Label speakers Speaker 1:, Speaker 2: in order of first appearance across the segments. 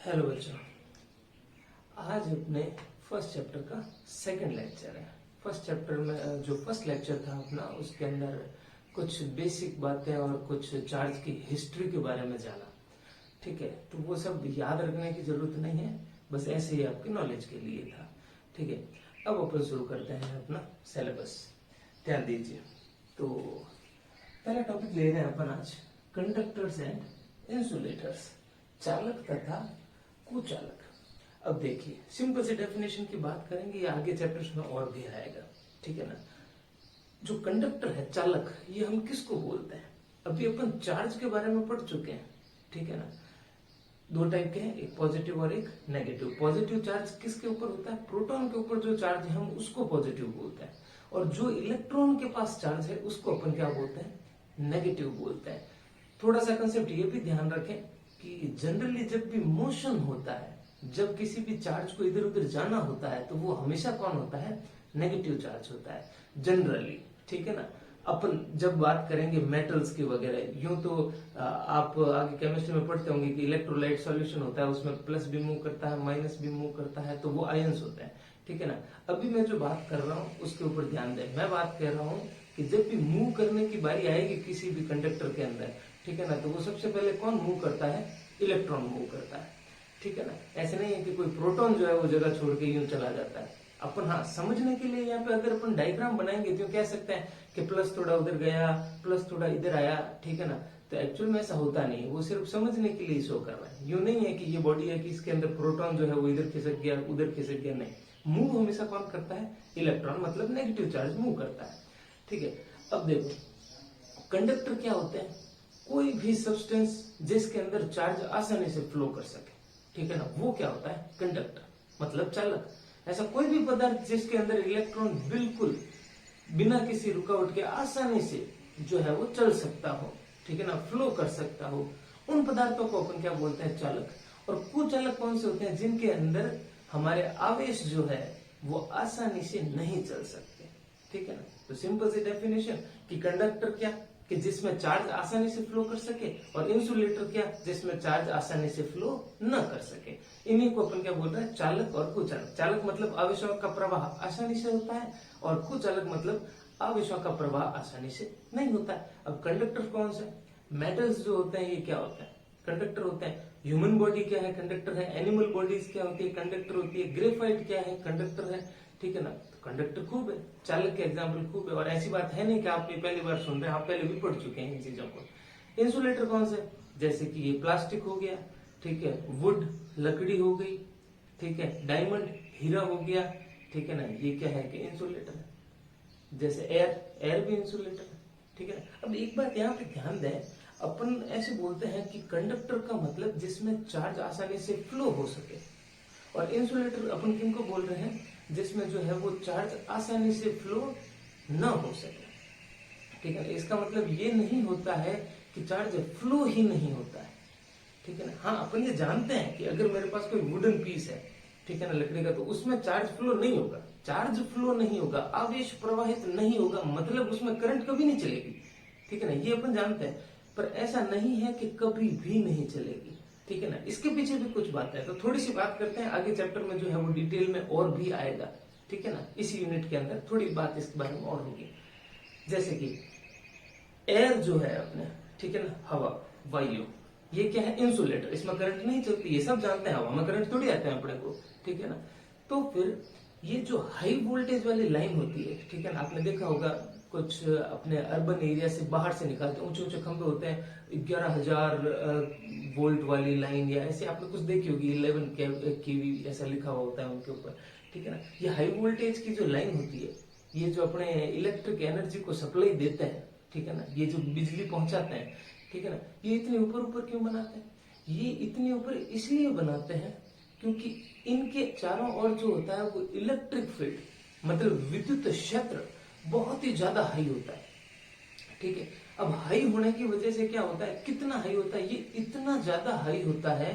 Speaker 1: Hello बच्चों, आज अपने फर्स्ट चैप्टर का सेकंड लेक्चर है। फर्स्ट चैप्टर में जो फर्स्ट लेक्चर था अपना, उसके अंदर कुछ बेसिक बातें और कुछ चार्ज की हिस्ट्री के बारे में जाना। ठीक है, तो वो सब याद रखने की जरूरत नहीं है, बस ऐसे ही आपकी नॉलेज के लिए था। ठीक है, अब अपन शुरू करते हैं अपना सिलेबस। ध्यान दीजिए। तो पहला टॉपिक ले रहे हैं अपन आज, कंडक्टर्स एंड इंसुलेटर्स, चालक तथा कुचालक। अब देखिए, सिंपल सी डेफिनेशन की बात करेंगे, ये आगे चैप्टर्स में और भी आएगा। ठीक है ना। जो कंडक्टर है, चालक, ये हम किसको बोलते हैं? अभी अपन चार्ज के बारे में पढ़ चुके हैं। ठीक है ना। दो टाइप के हैं, एक पॉजिटिव और एक नेगेटिव। पॉजिटिव चार्ज किसके ऊपर होता है? प्रोटॉन के ऊपर जो चार्ज है हम उसको पॉजिटिव बोलते हैं, और जो इलेक्ट्रॉन के पास चार्ज है उसको अपन क्या बोलते हैं? नेगेटिव बोलते हैं। थोड़ा सा कंसेप्ट ये भी ध्यान रखें कि जनरली जब भी मोशन होता है, जब किसी भी चार्ज को इधर उधर जाना होता है, तो वो हमेशा कौन होता है? नेगेटिव चार्ज होता है जनरली। ठीक है ना। अपन जब बात करेंगे मेटल्स की वगैरह, यूं तो आप आगे केमिस्ट्री में पढ़ते होंगे कि इलेक्ट्रोलाइट सॉल्यूशन होता है, उसमें प्लस भी मूव करता है, माइनस भी मूव करता है, तो वो आयंस होते हैं। ठीक है ना। अभी मैं जो बात कर रहा हूँ उसके ऊपर ध्यान दें। मैं बात कर रहा हूँ कि जब भी मूव करने की बारी आएगी किसी भी कंडक्टर के अंदर, ठीक है ना, तो वो सबसे पहले कौन मूव करता है? इलेक्ट्रॉन मूव करता है। ठीक है ना। ऐसे नहीं है कि कोई प्रोटॉन जो है वो जगह छोड़ के यूं चला जाता है। अपन हाँ समझने के लिए यहाँ पे अगर अपन डायग्राम बनाएंगे तो कह सकते हैं कि प्लस थोड़ा उधर गया, प्लस थोड़ा इधर आया। ठीक है ना। तो एक्चुअल में ऐसा होता नहीं है, वो सिर्फ समझने के लिए शो कर रहा है। यूं नहीं है कि ये बॉडी है कि इसके अंदर प्रोटॉन जो है वो इधर खिसक गया, उधर खिसक गया, नहीं। मूव हमेशा कौन करता है? इलेक्ट्रॉन, मतलब नेगेटिव चार्ज मूव करता है। ठीक है। अब देखो, कंडक्टर क्या होते हैं? कोई भी सब्सटेंस जिसके अंदर चार्ज आसानी से फ्लो कर सके, ठीक है ना, वो क्या होता है? कंडक्टर, मतलब चालक। ऐसा कोई भी पदार्थ जिसके अंदर इलेक्ट्रॉन बिल्कुल बिना किसी रुकावट के आसानी से जो है वो चल सकता हो, ठीक है ना, फ्लो कर सकता हो, उन पदार्थों को अपन क्या बोलते हैं? चालक। और कुचालक कौन से होते हैं? जिनके अंदर हमारे आवेश जो है वो आसानी से नहीं चल सकते। ठीक है ना। तो सिंपल सी डेफिनेशन कि कंडक्टर क्या? कि जिसमें चार्ज आसानी से फ्लो कर सके, और इंसुलेटर क्या? जिसमें चार्ज आसानी से फ्लो न कर सके। इन्हीं को अपन क्या बोल रहे हैं? चालक और कुचालक। चालक मतलब आवेशों का प्रवाह आसानी से होता है, और कुचालक मतलब आवेशों का प्रवाह आसानी से नहीं होता है। अब कंडक्टर कौन से? मेटल्स जो होते हैं ये क्या होता है? कंडक्टर होते हैं। ह्यूमन बॉडी क्या है? कंडक्टर है। एनिमल बॉडीज क्या होती है? कंडक्टर होती है। ग्रेफाइट क्या है? कंडक्टर है। ठीक है ना। तो कंडक्टर खूब है, चालक के एग्जाम्पल खूब है, और ऐसी बात है नहीं कि आप ये पहली बार सुन रहे हैं, आप पहले भी पढ़ चुके हैं इन चीजों को। इंसुलेटर कौन से? जैसे कि ये प्लास्टिक हो गया, ठीक है, वुड लकड़ी हो गई, ठीक है, डायमंड हीरा हो गया, ठीक है ना, ये क्या है कि इंसुलेटर है। जैसे एयर भी इंसुलेटर है। ठीक है ना। अब एक बात यहाँ पे ध्यान दें, अपन ऐसे बोलते हैं कि कंडक्टर का मतलब जिसमें चार्ज आसानी से फ्लो हो सके, और इंसुलेटर अपन किनको बोल रहे हैं? जिसमें जो है वो चार्ज आसानी से फ्लो न हो सके। ठीक है ना। इसका मतलब ये नहीं होता है कि चार्ज फ्लो ही नहीं होता है। ठीक है ना। हाँ, अपन ये जानते हैं कि अगर मेरे पास कोई वुडन पीस है, ठीक है ना, लकड़ी का, तो उसमें चार्ज फ्लो नहीं होगा। चार्ज फ्लो नहीं होगा, आवेश प्रवाहित नहीं होगा, मतलब उसमें करंट कभी नहीं चलेगी। ठीक है ना, ये अपन जानते हैं। पर ऐसा नहीं है कि कभी भी नहीं चलेगी। ठीक है ना। इसके पीछे भी कुछ बात है, तो थोड़ी सी बात करते हैं। आगे चैप्टर में जो है वो डिटेल में और भी आएगा। ठीक है ना। इसी यूनिट के अंदर थोड़ी बात इसके बारे में और होगी। जैसे कि एयर जो है अपने, ठीक है ना, हवा, वायु, ये क्या है? इंसुलेटर। इसमें करंट नहीं चलती, ये सब जानते हैं। हवा में करंट थोड़ी आते हैं अपने को। ठीक है ना। तो फिर ये जो हाई वोल्टेज वाली लाइन होती है, ठीक है ना, आपने देखा होगा कुछ अपने अर्बन एरिया से बाहर से निकालते हैं, ऊंचे ऊंचे खंभे होते हैं, 11,000 वोल्ट वाली लाइन, या ऐसे आपने कुछ देखी होगी, 11 केवी ऐसा लिखा हुआ होता है उनके ऊपर। ठीक है ना। ये हाई वोल्टेज की जो लाइन होती है, ये जो अपने इलेक्ट्रिक एनर्जी को सप्लाई देते हैं, ठीक है ना, ये जो बिजली पहुंचाते हैं, ठीक है ना, ये इतने ऊपर ऊपर क्यों बनाते हैं? ये इतने ऊपर इसलिए बनाते हैं क्योंकि इनके चारों ओर जो होता है वो इलेक्ट्रिक फील्ड, मतलब विद्युत क्षेत्र बहुत ही ज्यादा हाई होता है। ठीक है। अब हाई होने की वजह से क्या होता है? कितना हाई होता है? ये इतना ज्यादा हाई होता है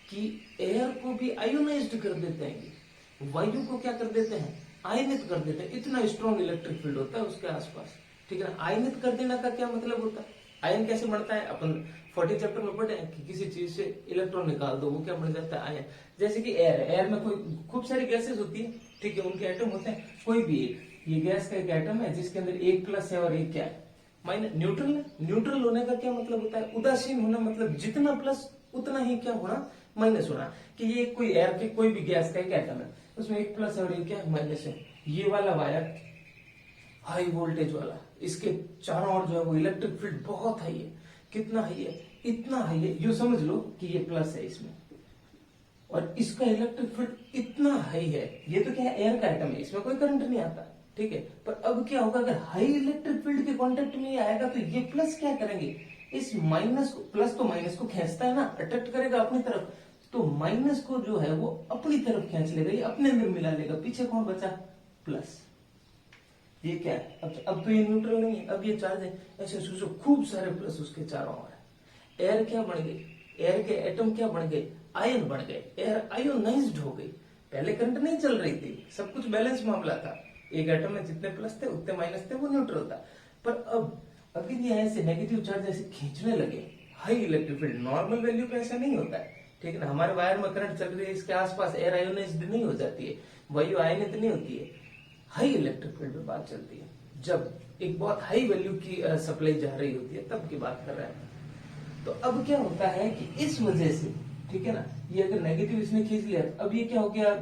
Speaker 1: कि एयर को भी आयोनाइज्ड कर देते हैं, ये वायु को क्या कर देते हैं? आयनित कर देते हैं। इतना स्ट्रॉन्ग इलेक्ट्रिक फील्ड होता है उसके आसपास। ठीक है ना। आयनित कर देने का क्या मतलब होता है? आयन कैसे बनता है, अपन 40 चैप्टर में पढ़े कि किसी चीज से इलेक्ट्रॉन निकाल दो वो क्या बन जाता है, आयन। जैसे कि एयर है, एयर में कोई खूब सारी गैसेस होती है, ठीक है, उनके एटम होते हैं, कोई भी एक, ये गैस का एक एटम है जिसके अंदर एक प्लस है और एक क्या है, माइनस, न्यूट्रल है। न्यूट्रल होने का क्या मतलब होता है, उदासीन होना, मतलब जितना प्लस उतना ही क्या होना, माइनस होना। कि ये कोई एयर की कोई भी गैस का एक एटम है, उसमें एक प्लस है और एक क्या माइनस है। ये वाला वायर हाई वोल्टेज वाला, इसके चारों ओर जो है वो इलेक्ट्रिक फील्ड बहुत हाई है। कितना हाई है, इतना हाई है, यूं समझ लो कि ये प्लस है इसमें, और इसका इलेक्ट्रिक फील्ड इतना हाई है। ये तो क्या है, एयर का एटम है, इसमें कोई करंट नहीं आता, ठीक है। पर अब क्या होगा, अगर हाई इलेक्ट्रिक फील्ड के कांटेक्ट में ये आएगा तो ये प्लस क्या करेंगे, इस माइनस को, प्लस तो माइनस को खींचता है ना, अट्रैक्ट करेगा अपनी तरफ, तो माइनस को जो है वो अपनी तरफ खींच लेगा, ये अपने अंदर मिला लेगा। पीछे कौन बचा, प्लस। ये क्या है, अब तो ये न्यूट्रल नहीं है, अब ये चार्ज है। ऐसे सोचो खूब सारे प्लस उसके चारों ओर है। एयर क्या बन गई, एयर के एटम क्या बन गए, आयन बन गए। एयर आयोनाइज्ड हो गई, पहले करंट नहीं चल रही थी, सब कुछ बैलेंस मामला था, एक एटम में जितने प्लस थे उतने माइनस थे, वो न्यूट्रल था। पर अब अभी ये ऐसे नेगेटिव चार्ज ऐसे खींचने लगे, high electric field, normal value पे ऐसा नहीं होता है, ठीक है ना। हमारे वायर में करंट चल रही है, इसके आसपास एयर आयोनाइज्ड नहीं हो जाती है, वायु आयनित नहीं होती है। हाई इलेक्ट्रिक फील्ड पे बात चलती है, जब एक बहुत हाई वैल्यू की सप्लाई जा रही होती है, तब की बात कर रहे हैं। तो अब क्या होता है कि इस वजह से, ठीक है ना, ये अगर नेगेटिव इसने खींच लिया, अब ये क्या हो गया,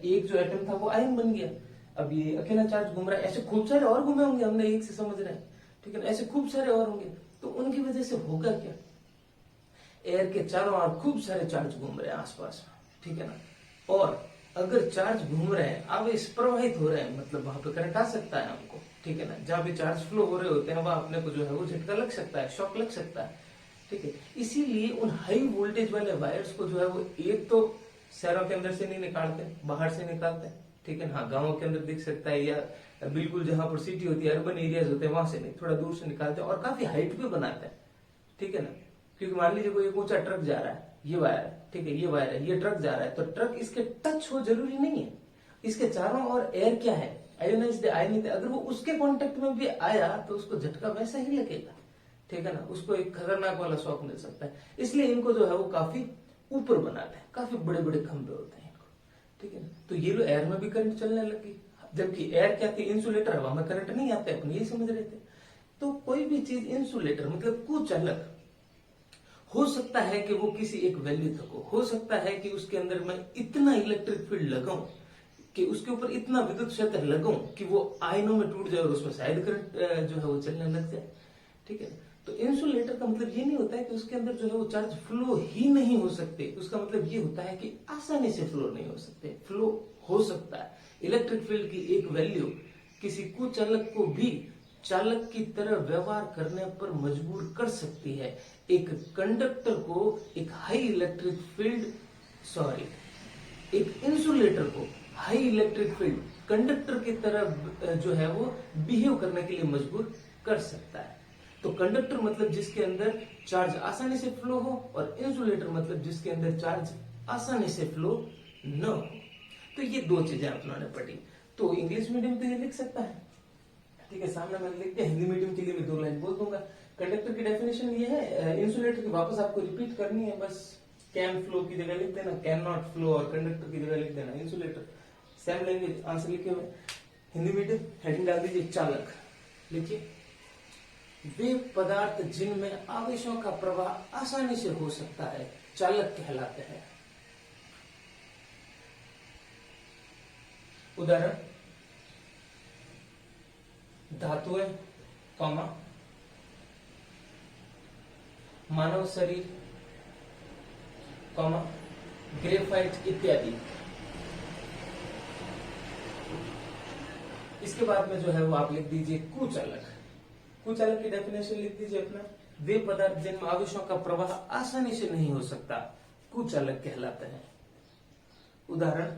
Speaker 1: एक जो एटम था वो आयन बन गया। अब ये अकेला चार्ज घूम रहा है, ऐसे खूब सारे और घूमे होंगे, हमने एक से समझ रहे हैं, ठीक है ना, ऐसे खूब सारे और होंगे। तो उनकी वजह से होगा क्या, एयर के चारों ओर खूब सारे चार्ज घूम रहे हैं आसपास, ठीक है ना। और अगर चार्ज घूम रहे हैं, आवेश प्रवाहित हो रहे हैं, मतलब वहां पे करंट आ सकता है हमको, ठीक है ना। जहां भी चार्ज फ्लो हो रहे होते हैं वहां अपने को जो है वो झटका लग सकता है, शॉक लग सकता है, ठीक है। इसीलिए उन हाई वोल्टेज वाले वायर्स को जो है वो एक तो शहरों के अंदर से नहीं निकालते, बाहर से निकालते हैं, ठीक है ना। हाँ, गाँवों के अंदर दिख सकता है, या बिल्कुल जहां पर सिटी होती है, अर्बन एरियाज होते हैं, वहां से नहीं, थोड़ा दूर से निकालते हैं, और काफी हाइट पे बनाते हैं, ठीक है ना। क्योंकि मान लीजिए कोई एक ऊंचा ट्रक जा रहा है, ये वायर है, ठीक है, ये वायर है, ये ट्रक जा रहा है, तो ट्रक इसके टच हो जरूरी नहीं है, इसके चारों ओर एयर क्या है, आयोनाइज्ड, आयनित। अगर वो उसके कांटेक्ट में भी आया तो उसको झटका वैसा ही लगेगा, ठीक है ना, उसको एक खतरनाक वाला शॉक मिल सकता है। इसलिए इनको जो है वो काफी ऊपर बनाते हैं, काफी बड़े बड़े खंभे होते हैं इनको, ठीक है ना। तो ये लो एयर में भी करंट चलने लगी, जबकि एयर क्या थी, इंसुलेटर, हवा में करंट नहीं आते, अपन यही समझ रहे थे। तो कोई भी चीज इंसुलेटर मतलब कुचालक हो सकता है कि वो किसी एक वैल्यू तक हो सकता है कि उसके अंदर मैं इतना इलेक्ट्रिक फील्ड लगाऊं कि उसके ऊपर इतना विद्युत क्षेत्र लगाऊं कि वो आयनों में टूट जाए और उसमें शायद करंट जो है वो चलने लग जाए, ठीक है। तो इंसुलेटर का मतलब ये नहीं होता है कि उसके अंदर जो है वो चार्ज फ्लो ही नहीं हो सकते, उसका मतलब ये होता है कि आसानी से फ्लो नहीं हो सकते, फ्लो हो सकता है। इलेक्ट्रिक फील्ड की एक वैल्यू किसी कुचालक को भी चालक की तरह व्यवहार करने पर मजबूर कर सकती है। एक कंडक्टर को एक हाई इलेक्ट्रिक फील्ड, सॉरी, एक इंसुलेटर को हाई इलेक्ट्रिक फील्ड कंडक्टर की तरह जो है वो बिहेव करने के लिए मजबूर कर सकता है। तो कंडक्टर मतलब जिसके अंदर चार्ज आसानी से फ्लो हो, और इंसुलेटर मतलब जिसके अंदर चार्ज आसानी से फ्लो न हो। तो ये दो चीजें अपनाने पड़ी। तो इंग्लिश मीडियम तो ये लिख सकता है, ठीक है, सामने मैंने लिख दिया। हिंदी मीडियम के लिए मैं 2 लाइन बोल दूंगा। कंडक्टर की डेफिनेशन ये है, इंसुलेटर की वापस आपको रिपीट करनी है, बस कैन फ्लो की जगह लिख देना कैन नॉट फ्लो, और कंडक्टर की जगह लिख देना इंसुलेटर। सेम लैंग्वेज आंसर लिखे हुए। हिंदी मीडियम हेडिंग डाल दीजिए चालक, लिखिए वे पदार्थ जिनमें आवेशों का प्रवाह आसानी से हो सकता है चालक कहलाते हैं। उदाहरण, धातुएं, कॉमा, मानव शरीर, कॉमा, ग्रेफाइट इत्यादि। इसके बाद में जो है वो आप लिख दीजिए कुचालक। कुचालक की डेफिनेशन लिख दीजिए अपना, वे पदार्थ जिनमें आवेशों का प्रवाह आसानी से नहीं हो सकता कुचालक कहलाते हैं। उदाहरण,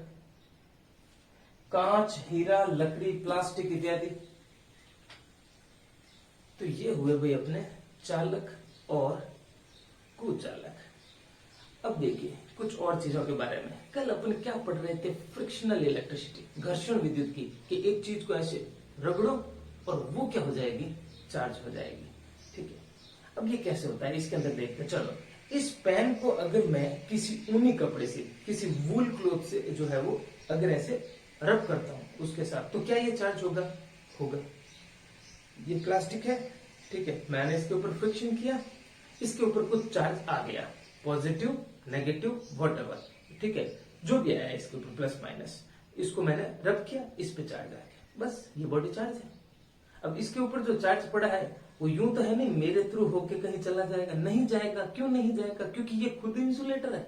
Speaker 1: कांच, हीरा, लकड़ी, प्लास्टिक इत्यादि। तो ये हुए भाई अपने चालक और कुचालक। अब देखिए कुछ और चीजों के बारे में। कल अपन क्या पढ़ रहे थे, फ्रिक्शनल इलेक्ट्रिसिटी, घर्षण विद्युत की, कि एक चीज को ऐसे रगड़ो और वो क्या हो जाएगी, चार्ज हो जाएगी, ठीक है। अब ये कैसे होता है इसके अंदर देखते हैं। चलो, इस पेन को अगर मैं किसी ऊनी कपड़े से, किसी वूल क्लॉथ से जो है वो अगर ऐसे रब करता हूं उसके साथ, तो क्या ये चार्ज होगा? होगा। ये प्लास्टिक है, ठीक है, मैंने इसके ऊपर फ्रिक्शन किया, इसके ऊपर कुछ चार्ज आ गया, पॉजिटिव, नेगेटिव, व्हाटएवर, ठीक है, जो भी आया इसके ऊपर प्लस माइनस, इसको मैंने रब किया, इस पे चार्ज आ गया, बस ये बॉडी चार्ज है। अब इसके ऊपर जो चार्ज पड़ा है वो यूं तो है नहीं मेरे थ्रू होके कहीं चला जाएगा, नहीं जाएगा। क्यों नहीं जाएगा? क्योंकि ये खुद इंसुलेटर है,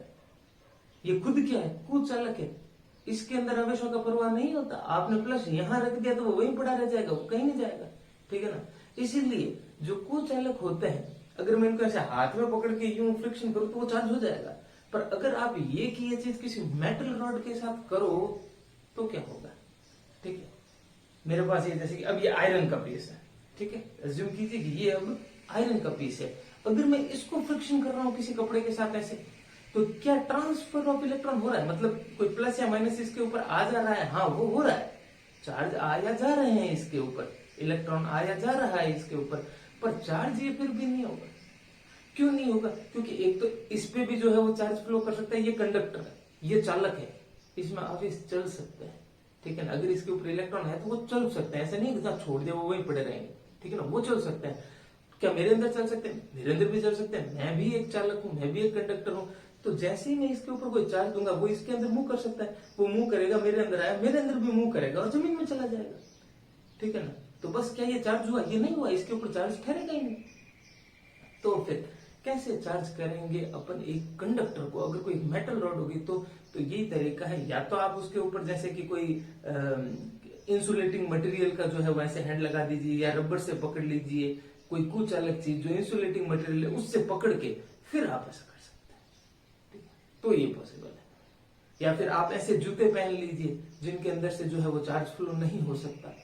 Speaker 1: ये खुद क्या है? कुचालक है। इसके अंदर आवेशों का प्रवाह नहीं होता। आपने प्लस यहां रख दिया तो वो वहीं पड़ा रह जाएगा, वो कहीं नहीं जाएगा, ठीक है ना। इसीलिए जो कुचालक होते हैं, अगर मैं इनको ऐसे हाथ में पकड़ के यूं फ्रिक्शन करूं तो वो चार्ज हो जाएगा। पर अगर आप ये की ये चीज किसी मेटल रॉड के साथ करो तो क्या होगा? ठीक है, मेरे पास ये जैसे कि अब ये आयरन का पीस है, ठीक है, अज्यूम कीजिए कि ये अब आयरन का पीस है। अगर मैं इसको फ्रिक्शन कर रहा हूं किसी कपड़े के साथ ऐसे, तो क्या ट्रांसफर ऑफ इलेक्ट्रॉन हो रहा है? मतलब कोई प्लस या माइनस इसके ऊपर आ जा रहा है? हाँ, वो हो रहा है। चार्ज आया जा रहे हैं इसके ऊपर, इलेक्ट्रॉन आया जा रहा है इसके ऊपर, पर चार्ज ये फिर भी नहीं होगा। क्यों नहीं होगा? क्योंकि एक तो इस पे भी जो है वो चार्ज फ्लो कर सकता है, ये कंडक्टर है, ये चालक है, इसमें आवेश चल सकते हैं, ठीक है ना। अगर इसके ऊपर इलेक्ट्रॉन है तो वो चल सकते हैं, ऐसा नहीं कि छोड़ दिया वो वहीं पड़े रहेंगे, ठीक है ना, वो चल सकते हैं। क्या मेरे अंदर चल सकते हैं? मेरे अंदर भी चल सकते हैं, मैं भी एक चालक हूं, मैं भी एक कंडक्टर हूं। तो जैसे ही मैं इसके ऊपर कोई चार्ज दूंगा वो इसके अंदर मूव कर सकता है, वो मूव करेगा, मेरे अंदर आया, मेरे अंदर भी मूव करेगा और जमीन में चला जाएगा, ठीक है ना। तो बस क्या ये चार्ज हुआ? ये नहीं हुआ, इसके ऊपर चार्ज ठहरेगा ही नहीं। तो फिर कैसे चार्ज करेंगे अपन एक कंडक्टर को? अगर कोई मेटल रॉड होगी तो यही तरीका है, या तो आप उसके ऊपर जैसे कि कोई इंसुलेटिंग मटेरियल का जो है वैसे हैंड लगा दीजिए, या रबर से पकड़ लीजिए, कोई कुछ अलग चीज जो इंसुलेटिंग मटेरियल है उससे पकड़ के फिर आप ऐसा कर सकते हैं, ठीक है? तो ये पॉसिबल है। या फिर आप ऐसे जूते पहन लीजिए जिनके अंदर से जो है वो चार्ज फ्लो नहीं हो सकता,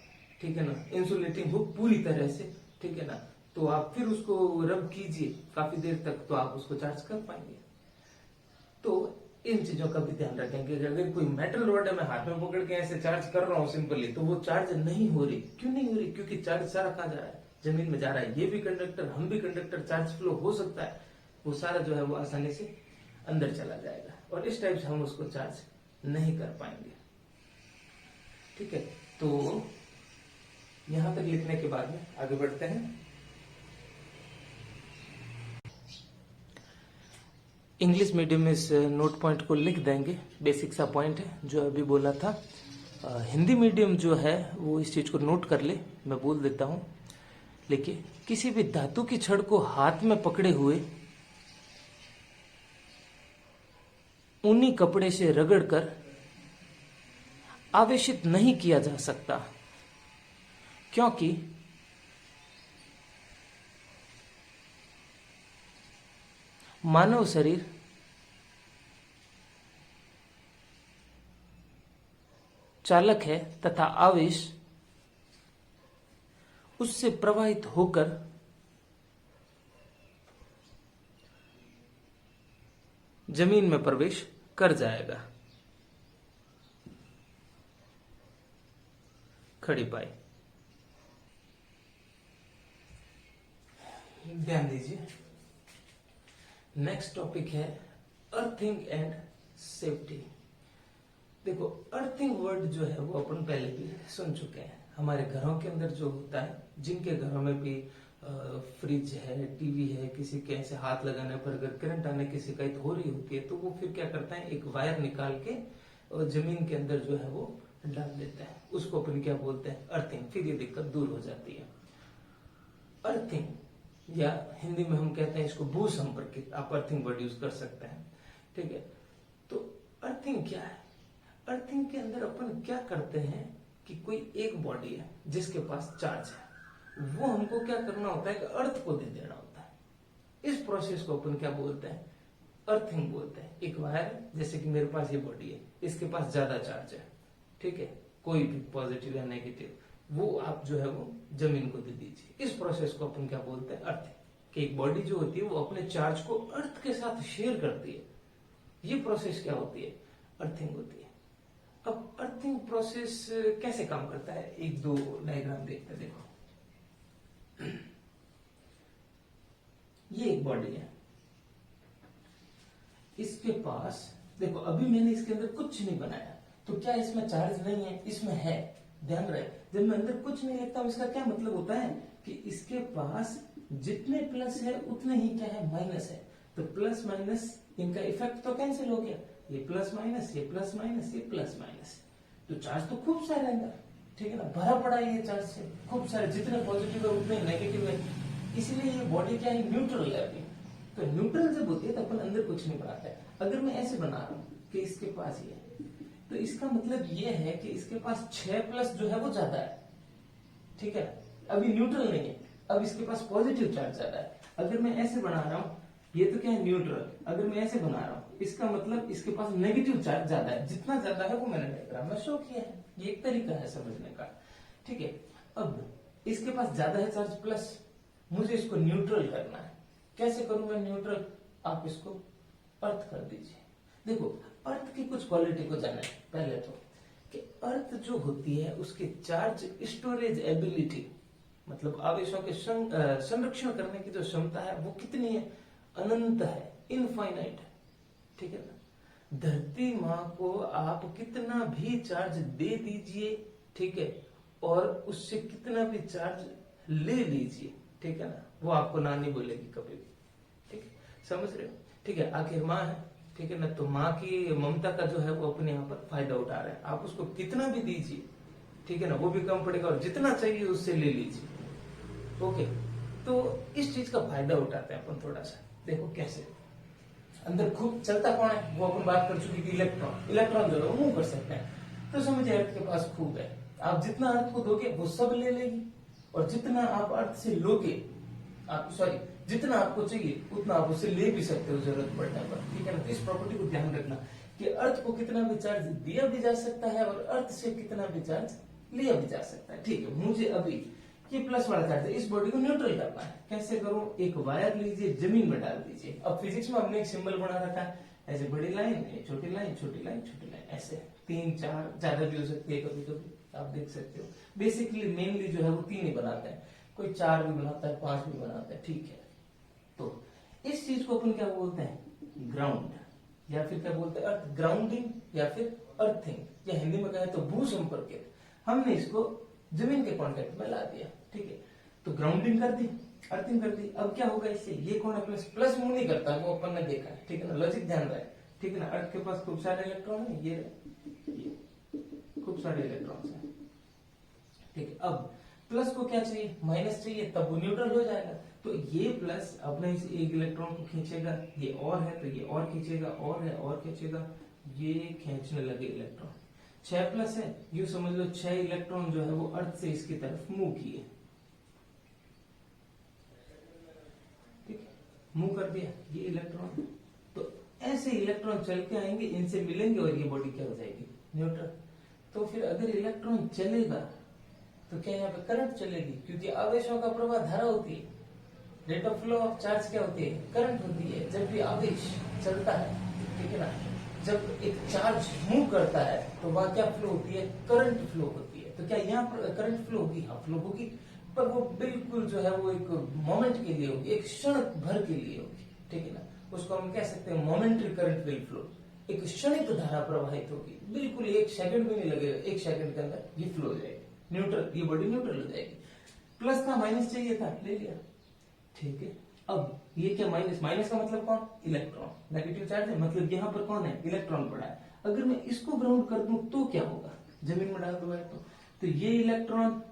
Speaker 1: ठीक है ना, इंसुलेटिंग हो पूरी तरह से, ठीक है ना। तो आप फिर उसको रब कीजिए काफी देर तक, तो आप उसको चार्ज कर पाएंगे। तो इन चीजों का भी ध्यान रखेंगे कि अगर कोई मेटल रॉड है मैं हाथ में पकड़ के ऐसे चार्ज कर रहा हूँ सिंपली, तो वो चार्ज नहीं हो रही। क्यों नहीं हो रही? क्योंकि चार्ज सारा कहाँ जा रहा है? जमीन में जा रहा है। ये भी कंडक्टर, हम भी कंडक्टर, चार्ज फ्लो हो सकता है, वो सारा जो है वो आसानी से अंदर चला जाएगा और इस टाइप से हम उसको चार्ज नहीं कर पाएंगे, ठीक है। तो यहां तक लिखने के बाद में आगे बढ़ते हैं। इंग्लिश मीडियम में इस नोट पॉइंट को लिख देंगे, बेसिक सा पॉइंट है जो अभी बोला था। हिंदी मीडियम जो है वो इस चीज को नोट कर ले, मैं बोल देता हूं। देखिए, किसी भी धातु की छड़ को हाथ में पकड़े हुए ऊनी कपड़े से रगड़कर आवेशित नहीं किया जा सकता, क्योंकि मानव शरीर चालक है तथा आवेश उससे प्रवाहित होकर जमीन में प्रवेश कर जाएगा। खड़ी पाई। ध्यान दीजिए, नेक्स्ट टॉपिक है अर्थिंग एंड सेफ्टी। देखो, अर्थिंग वर्ड जो है वो अपन पहले भी सुन चुके हैं। हमारे घरों के अंदर जो होता है, जिनके घरों में भी फ्रिज है, टीवी है, किसी के ऐसे हाथ लगाने पर अगर करंट आने की शिकायत हो रही होती है तो वो फिर क्या करता है, एक वायर निकाल के और जमीन के अंदर जो है वो डाल देता है। उसको अपन क्या बोलते हैं? अर्थिंग। फिर ये दिक्कत दूर हो जाती है। अर्थिंग, या हिंदी में हम कहते हैं इसको भू संपर्कित, आप अर्थिंग वर्ड यूज कर सकते हैं, ठीक है। तो अर्थिंग क्या है? अर्थिंग के अंदर अपन क्या करते हैं कि कोई एक बॉडी है जिसके पास चार्ज है, वो हमको क्या करना होता है कि अर्थ को दे देना होता है। इस प्रोसेस को अपन क्या बोलते हैं? अर्थिंग बोलते हैं। एक वायर है, जैसे कि मेरे पास ये बॉडी है, इसके पास ज्यादा चार्ज है, ठीक है, कोई भी पॉजिटिव या नेगेटिव, वो आप जो है वो जमीन को दे दीजिए। इस प्रोसेस को अपन क्या बोलते हैं? अर्थिंग। कि एक बॉडी जो होती है वो अपने चार्ज को अर्थ के साथ शेयर करती है। ये प्रोसेस क्या होती है? अर्थिंग होती है। अब अर्थिंग प्रोसेस कैसे काम करता है, एक दो डायग्राम देखते हैं। देखो, ये एक बॉडी है, इसके पास देखो अभी मैंने इसके अंदर कुछ नहीं बनाया, तो क्या इसमें चार्ज नहीं है? इसमें है। ध्यान रहे, जब मैं अंदर कुछ नहीं लिखता हूं इसका क्या मतलब होता है कि इसके पास जितने प्लस है उतने ही क्या है, माइनस है। तो प्लस माइनस इनका इफेक्ट तो कैंसिल हो गया, ये प्लस माइनस, ये प्लस माइनस, ये प्लस माइनस, तो चार्ज तो खूब सारे अंदर, ठीक है ना, भरा पड़ा है ये चार्ज से खूब सारे, जितने पॉजिटिव है उतने नेगेटिव है, इसलिए ये बॉडी क्या है, न्यूट्रल है अभी। तो न्यूट्रल जब होती है तो अपन अंदर कुछ नहीं बनाते हैं। अगर मैं ऐसे बना रहा हूं कि इसके पास ये, तो इसका मतलब ये है कि इसके पास 6 प्लस जो है वो ज्यादा है, ठीक है, अभी न्यूट्रल नहीं है, अब इसके पास पॉजिटिव चार्ज ज्यादा है। अगर मैं ऐसे बना रहा हूं, ये तो क्या है, न्यूट्रल, अगर मैं ऐसे बना रहा हूं इसका मतलब इसके पास नेगेटिव चार्ज ज्यादा है, जितना ज्यादा है वो मैंने डायग्राम में शो किया है, ये एक तरीका है समझने का, ठीक है। अब इसके पास ज्यादा है चार्ज प्लस, मुझे इसको न्यूट्रल करना है, कैसे करूं मैं न्यूट्रल, आप इसको अर्थ कर दीजिए। देखो अर्थ की कुछ क्वालिटी को जाना है पहले तो, कि अर्थ जो होती है उसके चार्ज स्टोरेज एबिलिटी, मतलब आवेशों के संरक्षण करने की जो क्षमता है वो कितनी है, अनंत है, इनफाइनाइट है, ठीक है ना। धरती माँ को आप कितना भी चार्ज दे दीजिए, ठीक है, और उससे कितना भी चार्ज ले लीजिए, ठीक है ना, वो आपको ना नहीं बोलेगी कभी भी, ठीक है, समझ रहे हो, ठीक है। आखिर माँ है, ठीक है ना, तो माँ की ममता का जो है वो अपने यहाँ पर फायदा उठा रहे हैं, आप उसको कितना भी दीजिए, ठीक है ना, वो भी कम पड़ेगा, और जितना चाहिए उससे ले लीजिए, ओके। तो इस चीज का फायदा उठाते हैं अपन थोड़ा सा, देखो कैसे। अंदर खूब चलता कौन है, वो अपन बात कर चुकी थी, इलेक्ट्रॉन। इलेक्ट्रॉन जो है वो मूव कर सकते हैं, तो समझिए अर्थ के पास खूब है, आप जितना अर्थ को दोगे वो सब ले लेगी, और जितना आप अर्थ से लोगे, आप सॉरी जितना आपको चाहिए उतना आप उससे ले भी सकते हो जरूरत पड़ने पर, ठीक है ना। तो इस प्रॉपर्टी को ध्यान रखना कि अर्थ को कितना भी चार्ज दिया भी जा सकता है और अर्थ से कितना भी चार्ज लिया भी जा सकता है, ठीक है। मुझे अभी ये प्लस वाला चार्ज है, इस बॉडी को न्यूट्रल करना है, कैसे करूं, एक वायर लीजिए, जमीन में डाल दीजिए। अब फिजिक्स में हमने एक सिंबल बना रखा है, ऐसे बड़ी लाइन, छोटी लाइन, छोटी लाइन, छोटी लाइन, ऐसे 3 4 ज्यादा भी हो सकती है कभी कभी, आप देख सकते हो। बेसिकली मेनली जो है वो 3 ही बनाते हैं, कोई 4 भी बनाता है, 5 भी बनाता है, ठीक है। तो इस चीज को अपन क्या बोलते हैं, ग्राउंड, या फिर क्या बोलते हैं, अर्थ ग्राउंडिंग, या फिर अर्थिंग, या हिंदी में कहे तो भू संपर्कित। हमने इसको जमीन के कांटेक्ट में ला दिया, ठीक है। तो ग्राउंडिंग कर दी, अर्थिंग कर दी। अब क्या होगा इससे, ये कौन है, प्लस, प्लस मूव नहीं करता, वो अपन ने देखा है, ठीक है ना, लॉजिक ध्यान रहे, ठीक है ना। अर्थ के पास खूब सारे इलेक्ट्रॉन है, ये खूब सारे इलेक्ट्रॉन है, ठीक है। अब प्लस को क्या चाहिए, माइनस चाहिए, तब वो न्यूट्रल हो जाएगा। तो ये प्लस अपने इस एक इलेक्ट्रॉन को खींचेगा, ये और है तो ये और खींचेगा, और है और खींचेगा, ये खींचने लगे इलेक्ट्रॉन। 6 प्लस है, यूं समझ लो 6 इलेक्ट्रॉन जो है वो अर्थ से इसकी तरफ मूव किए, ठीक है, मूव कर दिया ये इलेक्ट्रॉन। तो ऐसे इलेक्ट्रॉन चल के आएंगे, इनसे मिलेंगे और ये बॉडी क्या हो जाएगी, न्यूट्रल। तो फिर अगर इलेक्ट्रॉन चलेगा तो क्या यहाँ पे करंट चलेगी, क्योंकि आवेशों का प्रवाह धारा होती है, rate of flow of charge क्या होती है, करंट होती है। जब भी आवेश चलता है, ठीक है ना, जब एक चार्ज मूव करता है तो वह क्या फ्लो होती है, करंट फ्लो होती है। तो क्या यहाँ पर करंट फ्लो होगी, हाँ फ्लो होगी, पर वो बिल्कुल जो है वो एक मोमेंट के लिए होगी, एक क्षण भर के लिए होगी, ठीक है ना। उसको हम कह सकते हैं मोमेंटरी करंट विल फ्लो, एक क्षणिक धारा प्रवाहित होगी, बिल्कुल 1 सेकंड भी नहीं लगेगा, 1 सेकंड के अंदर ये फ्लो हो जाएगी, न्यूट्रल, ये बॉडी न्यूट्रल हो जाएगी। प्लस था, माइनस चाहिए था, ले लिया, ठीक है। अब ये क्या, माइनस, माइनस का मतलब कौन, इलेक्ट्रॉन, नेगेटिव चार्ज है, मतलब यहाँ पर कौन है, इलेक्ट्रॉन पड़ा है। अगर मैं इसको ग्राउंड कर दूं तो क्या होगा, जमीन में डाल दूंगा तो ये इलेक्ट्रॉन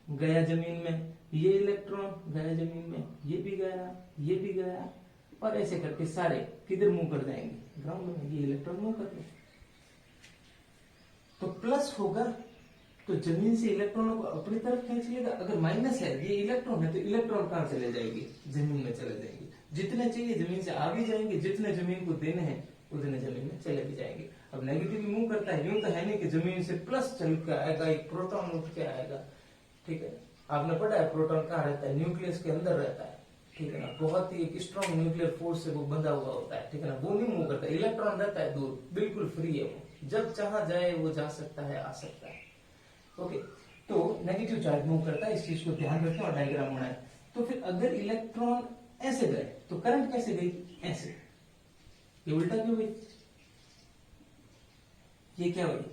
Speaker 1: गया जमीन में, ये इलेक्ट्रॉन गया जमीन में, ये भी गया, ये भी गया, और ऐसे करके सारे किधर मूव कर जाएंगे, ग्राउंड में, ये इलेक्ट्रॉन मूव कर गए। तो प्लस होगा तो जमीन से इलेक्ट्रॉनों को अपनी तरफ खींच लेगा। अगर माइनस है, ये इलेक्ट्रॉन है, तो इलेक्ट्रॉन कहां चले जाएंगे, जमीन में चले जाएंगे। जितने चाहिए जमीन से आ भी जाएंगे, जितने जमीन को देने हैं उतने जमीन में चले भी जाएंगे। अब नेगेटिव मूव करता है, यूं तो है नहीं कि जमीन से प्लस चल के आएगा, एक प्रोटॉन उठ के आएगा, ठीक है। आपने पढ़ा है प्रोटॉन कहाँ रहता है, न्यूक्लियस के अंदर रहता है, ठीक है ना, बहुत ही एक स्ट्रॉन्ग न्यूक्लियर फोर्स से वो बंधा हुआ होता है, ठीक है ना, वो नहीं मूव करता। इलेक्ट्रॉन रहता है दूर, बिल्कुल फ्री है, वो जब चाह जाए वो जा सकता है, आ सकता है, ओके। तो नेगेटिव चार्ज मूव करता है, इस चीज को ध्यान रखें और डायग्राम बनाएं। तो फिर अगर इलेक्ट्रॉन ऐसे गए तो करंट कैसे गई, ऐसे। ये उल्टा क्यों गई, ये क्या हुई,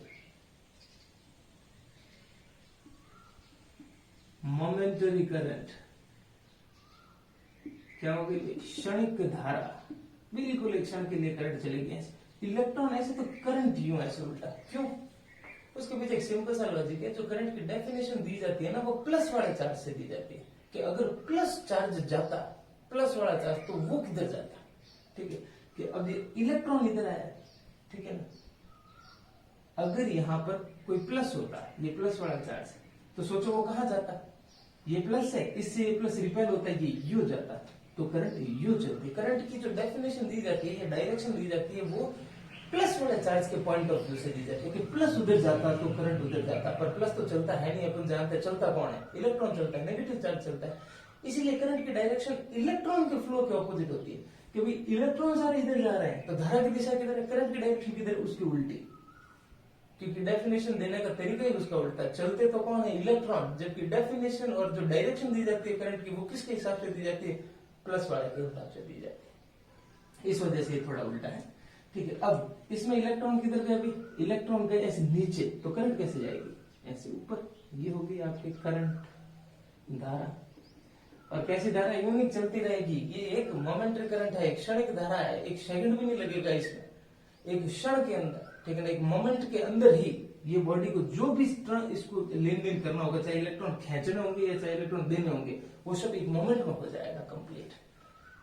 Speaker 1: मोमेंटरी करंट। क्या हो गई, क्षणिक धारा, बिल्कुल एक क्षण के लिए करंट चलेगी ऐसे। इलेक्ट्रॉन ऐसे तो करंट यूं ऐसे उल्टा क्यों, उसके पीछे एक सिंपल सा लॉजिक है। जो करंट की डेफिनेशन दी जाती है ना, वो प्लस वाले चार्ज से दी जाती है, कि अगर प्लस चार्ज जाता, प्लस वाला चार्ज, तो वो किधर जाता, ठीक है। कि अब ये इलेक्ट्रॉन इधर आया, ठीक है ना, अगर यहां पर कोई प्लस होता, ये प्लस वाला चार्ज, तो सोचो वो कहां जाता, ये प्लस है, इससे ये प्लस रिपेल होता है, ये यू जाता, तो करंट यू चलती। करंट की जो डेफिनेशन दी जाती है या डायरेक्शन दी जाती है, वो प्लस वाले चार्ज के पॉइंट ऑफ व्यू से दी जाती है, कि प्लस उधर जाता तो करंट उधर जाता, पर प्लस तो चलता है नहीं, अपन जानते हैं चलता कौन है, इलेक्ट्रॉन चलता है, नेगेटिव चार्ज चलता है। इसीलिए करंट की डायरेक्शन इलेक्ट्रॉन के फ्लो के ऑपोजिट होती है, कि भाई इलेक्ट्रॉन सारे इधर जा रहे हैं, तो धारा की दिशा किधर है, करंट की डायरेक्शन किधर, उसकी उल्टी, क्योंकि डेफिनेशन देने का तरीका ही उसका उल्टा। चलते तो कौन है, इलेक्ट्रॉन, जबकि डेफिनेशन और जो डायरेक्शन दी जाती है करंट की, वो किसके हिसाब से दी जाती है, प्लस वाले के हिसाब से दी जाती है। इस वजह से ये थोड़ा उल्टा है, ठीक है। अब इसमें इलेक्ट्रॉन किधर गए, अभी इलेक्ट्रॉन गए ऐसे नीचे, तो करंट कैसे जाएगी, ऐसे ऊपर। ये होगी आपकी करंट धारा, और कैसी धारा, यूनिक चलती रहेगी। ये एक मोमेंटरी करंट है, एक क्षणिक धारा है, एक सेकंड भी नहीं लगेगा इसमें, एक क्षण के अंदर, ठीक है ना, एक मोमेंट के अंदर ही ये बॉडी को जो भी इसको लेन देन करना होगा, चाहे इलेक्ट्रॉन खींचने होंगे या चाहे इलेक्ट्रॉन देने होंगे, वो सब एक मोमेंट में हो जाएगा कंप्लीट।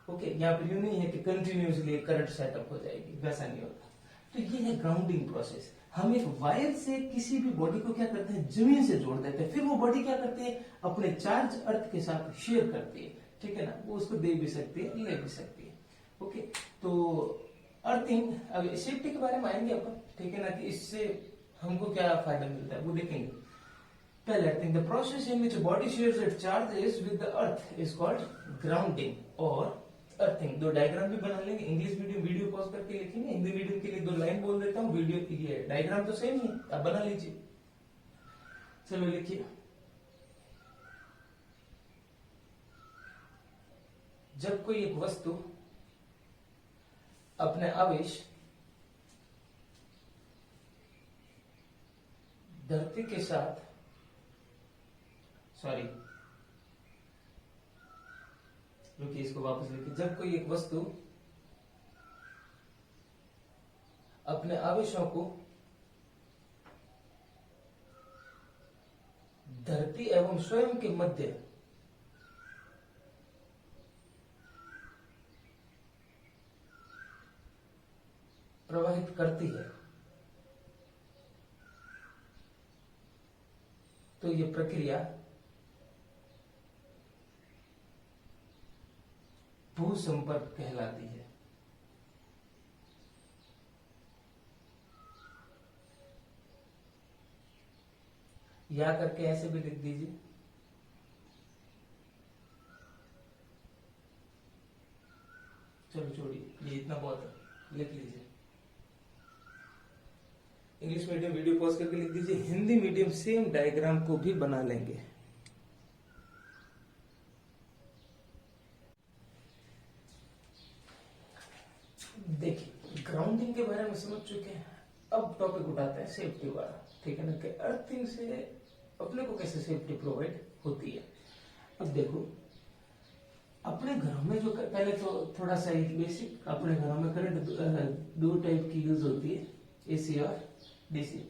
Speaker 1: ओके, यहाँ पर यूं नहीं है कि कंटिन्यूसली करंट सेटअप हो जाएगी, वैसा नहीं होता। तो ये है ग्राउंडिंग प्रोसेस। हम एक वायर से किसी भी बॉडी को क्या करते हैं, जमीन से जोड़ देते हैं, फिर वो बॉडी क्या करती है, अपने चार्ज अर्थ के साथ शेयर करती है, ठीक है ना, वो उसको दे भी सकती है, ले भी सकती है। ओके, तो अर्थिंग, अब सेफ्टी के बारे में आएंगे अपन, ठीक है ना, कि इससे हमको क्या फायदा मिलता है वो देखेंगे। पहले earthing, the process in which body shares it's charges with the earth is called grounding और अर्थिंग। दो डायग्राम भी बना लेंगे, इंग्लिश मीडियम वीडियो पॉज करके लिखेंगे, हिंदी मीडियम के लिए दो लाइन बोल देता हूँ, वीडियो ये डायग्राम तो सेम ही, आप बना लीजिए। चलो लिखिए, जब कोई एक वस्तु अपने आवेश धरती के साथ, सॉरी रुकिए, इसको वापस लिखिए। जब कोई एक वस्तु अपने आवेशों को धरती एवं स्वयं के मध्य प्रवाहित करती है, तो ये प्रक्रिया भू संपर्क कहलाती है। या करके ऐसे भी लिख दीजिए, चलो छोड़िए, ये इतना बहुत है, लिख लीजिए। इंग्लिश मीडियम वीडियो पॉज करके लिख दीजिए, हिंदी मीडियम सेम डायग्राम को भी बना लेंगे। देखिए, ग्राउंडिंग के बारे में समझ चुके हैं, अब टॉपिक उठाते हैं सेफ्टी वाला, ठीक है ना, कि अर्थिंग से अपने को कैसे सेफ्टी प्रोवाइड होती है। अब देखो, अपने घरों में जो पहले तो थोड़ा सा बेसिक, अपने घरों में करंट दो टाइप की यूज होती है, एसी और डीसी।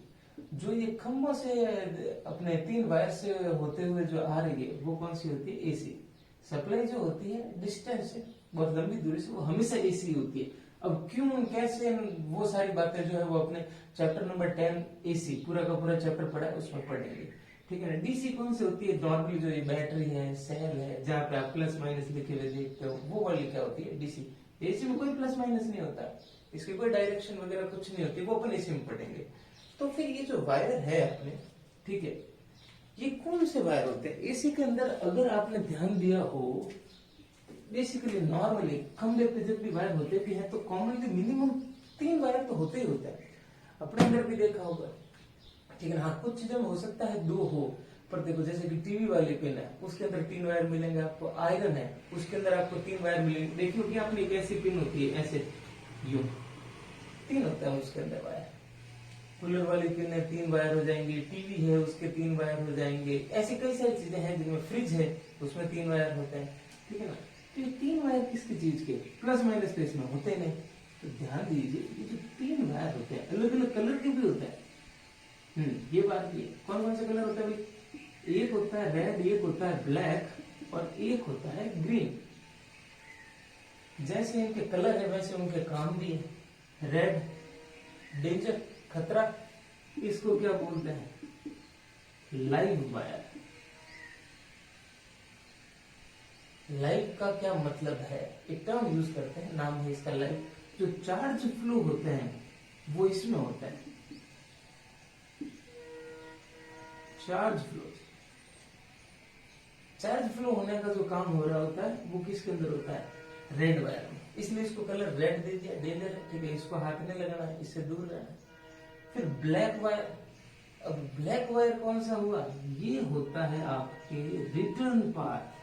Speaker 1: जो ये खंभों से अपने 3 वायर से होते हुए जो आ रही है, वो कौन सी होती है, एसी। सप्लाई जो होती है डिस्टेंस से, बहुत लंबी दूरी से, वो हमेशा एसी होती है। अब क्यों, कैसे, वो सारी बातें जो है वो अपने चैप्टर नंबर 10 एसी, पूरा का पूरा चैप्टर पढ़ा है, उसमें पढ़ेंगे, ठीक है ना। डीसी कौन सी होती है, नॉर्मली जो ये बैटरी है, सेल है, जहाँ पे आप प्लस माइनस लिखे हुए देखते हो, वो वाली क्या होती है, डीसी। एसी में कोई प्लस माइनस नहीं होता, इसकी कोई डायरेक्शन वगैरह कुछ नहीं होती, वो अपन एसी में पढ़ेंगे। तो फिर ये जो वायर है अपने, ठीक है, ये कौन से वायर होते हैं एसी के अंदर, अगर आपने ध्यान दिया हो, बेसिकली नॉर्मली खंभे पे जब भी वायर होते भी है, तो कॉमनली मिनिमम 3 वायर तो होते ही होता है, अपने अंदर भी देखा होगा, ठीक है ना। हाँ, कुछ चीजों में हो सकता है 2 हो, पर देखो जैसे कि टीवी वाली पिन है उसके अंदर 3 वायर मिलेंगे आपको, आयरन है उसके अंदर आपको 3 वायर मिलेंगे। देखियो कि आपने एक ऐसी पिन होती है ऐसे यूं 3 होता है उसके अंदर वायर। कूलर वाली पिन है 3 वायर हो जाएंगे, टीवी है उसके 3 वायर हो जाएंगे, ऐसी कई सारी चीजें हैं जिनमें फ्रिज है उसमें 3 वायर होते हैं, ठीक है ना। तो ये 3 वायर किसकी चीज के, प्लस माइनस के इसमें होते नहीं। तो ध्यान दीजिए ये जो 3 वायर होते हैं अलग अलग कलर के भी होते हैं। ये बात भी है। कौन कौन सा कलर होता है भाई, एक होता है रेड, एक होता है ब्लैक और एक होता है ग्रीन। जैसे इनके कलर है वैसे उनके काम भी है। रेड डेंजर खतरा, इसको क्या बोलते हैं, लाइव वायर। लाइव का क्या मतलब है, एक टर्म यूज करते हैं, नाम है इसका लाइव। जो चार्ज फ्लो होते हैं वो इसमें होता है, चार्ज फ्लो। चार्ज फ्लो होने का जो काम हो रहा होता है वो किसके अंदर होता है, रेड वायर में। इसलिए इसको कलर रेड दे दिया, डेंजर है, ठीक है, इसको हाथ नहीं लगाना है, इससे दूर रहना है। फिर ब्लैक वायर, अब ब्लैक वायर कौन सा हुआ, ये होता है आपके रिटर्न पाथ।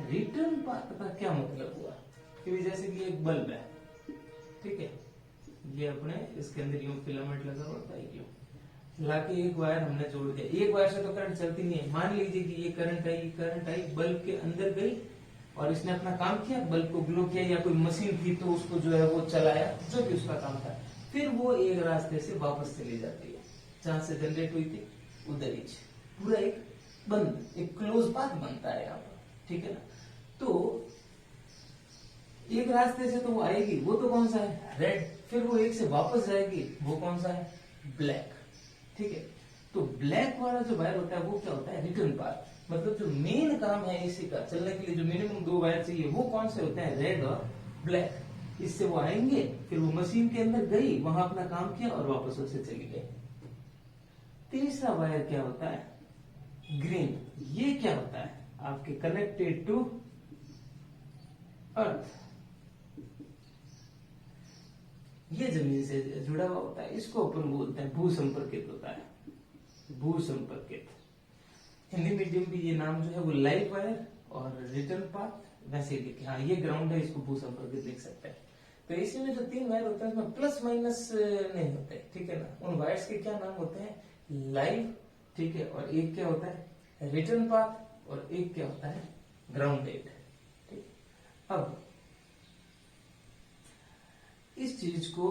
Speaker 1: रिटर्न पाथ का क्या मतलब हुआ, कि जैसे कि एक बल्ब है, ठीक है, ये अपने इसके अंदर यूं फिलामेंट लगा होता है, यूं लाके एक वायर हमने जोड़ दिया। एक वायर से तो करंट चलती नहीं है। मान लीजिए कि ये करंट आई बल्ब के अंदर गई और इसने अपना काम किया, बल्ब को ग्लो किया, या कोई मशीन थी तो उसको जो है वो चलाया, जो भी उसका काम था। फिर वो एक रास्ते से वापस चली जाती है जहां से जनरेट हुई थी उधर ही। पूरा एक बंद, एक क्लोज पाथ बनता है यहाँ पर, ठीक है ना। तो एक रास्ते से तो वो आएगी, वो तो कौन सा है, रेड। फिर वो एक से वापस जाएगी, वो कौन सा है, ब्लैक, ठीक है। तो ब्लैक वाला जो वायर होता है वो क्या होता है, रिटर्न पाथ। मतलब जो मेन काम है इसी का, चलने के लिए जो मिनिमम 2 वायर चाहिए वो कौन से होते हैं, रेड और ब्लैक। इससे वो आएंगे, फिर वो मशीन के अंदर गई, वहां अपना काम किया और वापस उससे चली गई। तीसरा वायर क्या होता है, ग्रीन। ये क्या होता है, आपके कनेक्टेड टू अर्थ, ये जमीन से जुड़ा हुआ होता है। इसको अपन बोलते हैं भू संपर्कित होता है, भू संपर्कित। हिंदी मीडियम भी ये नाम जो है वो लाइव वायर और रिटर्न पाथ वैसे ही लिखे। हाँ ये ग्राउंड है, इसको भू संपर्कित लिख सकते हैं। तो इसमें जो 3 वायर होते हैं उसमें प्लस माइनस नहीं होते, ठीक है ना। उन वायर्स के क्या नाम होते हैं, लाइव, ठीक है, और एक क्या होता है रिटर्न पाथ, और एक क्या होता है ग्राउंडेड, ठीक। अब इस चीज को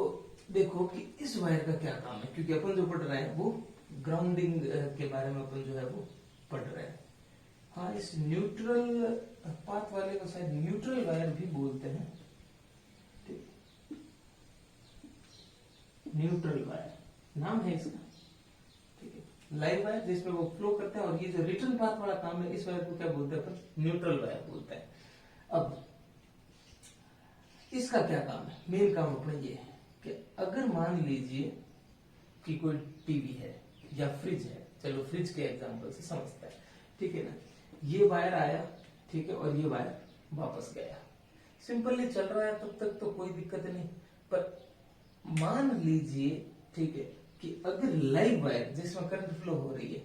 Speaker 1: देखो कि इस वायर का क्या काम है, क्योंकि अपन जो पढ़ रहे हैं वो ग्राउंडिंग के बारे में अपन जो है वो पढ़ रहे हैं। हाँ इस न्यूट्रल पाथ वाले को शायद न्यूट्रल वायर भी बोलते हैं, ठीक, न्यूट्रल वायर नाम है इसका, ठीक है। लाइव वायर जिसमें वो फ्लो करते हैं, और ये जो रिटर्न पाथ वाला काम है इस वायर को क्या बोलते हैं अपन, न्यूट्रल वायर बोलते हैं। अब इसका क्या काम है, मेन काम अपना ये है कि अगर मान लीजिए कि कोई टीवी है या फ्रिज है, चलो फ्रिज के एग्जांपल से समझते हैं, ठीक है ना। ये वायर आया, ठीक है, और ये वायर वापस गया, सिंपली चल रहा है तब तक तो कोई दिक्कत नहीं। पर मान लीजिए, ठीक है, कि अगर लाइव वायर जिसमें करंट फ्लो हो रही है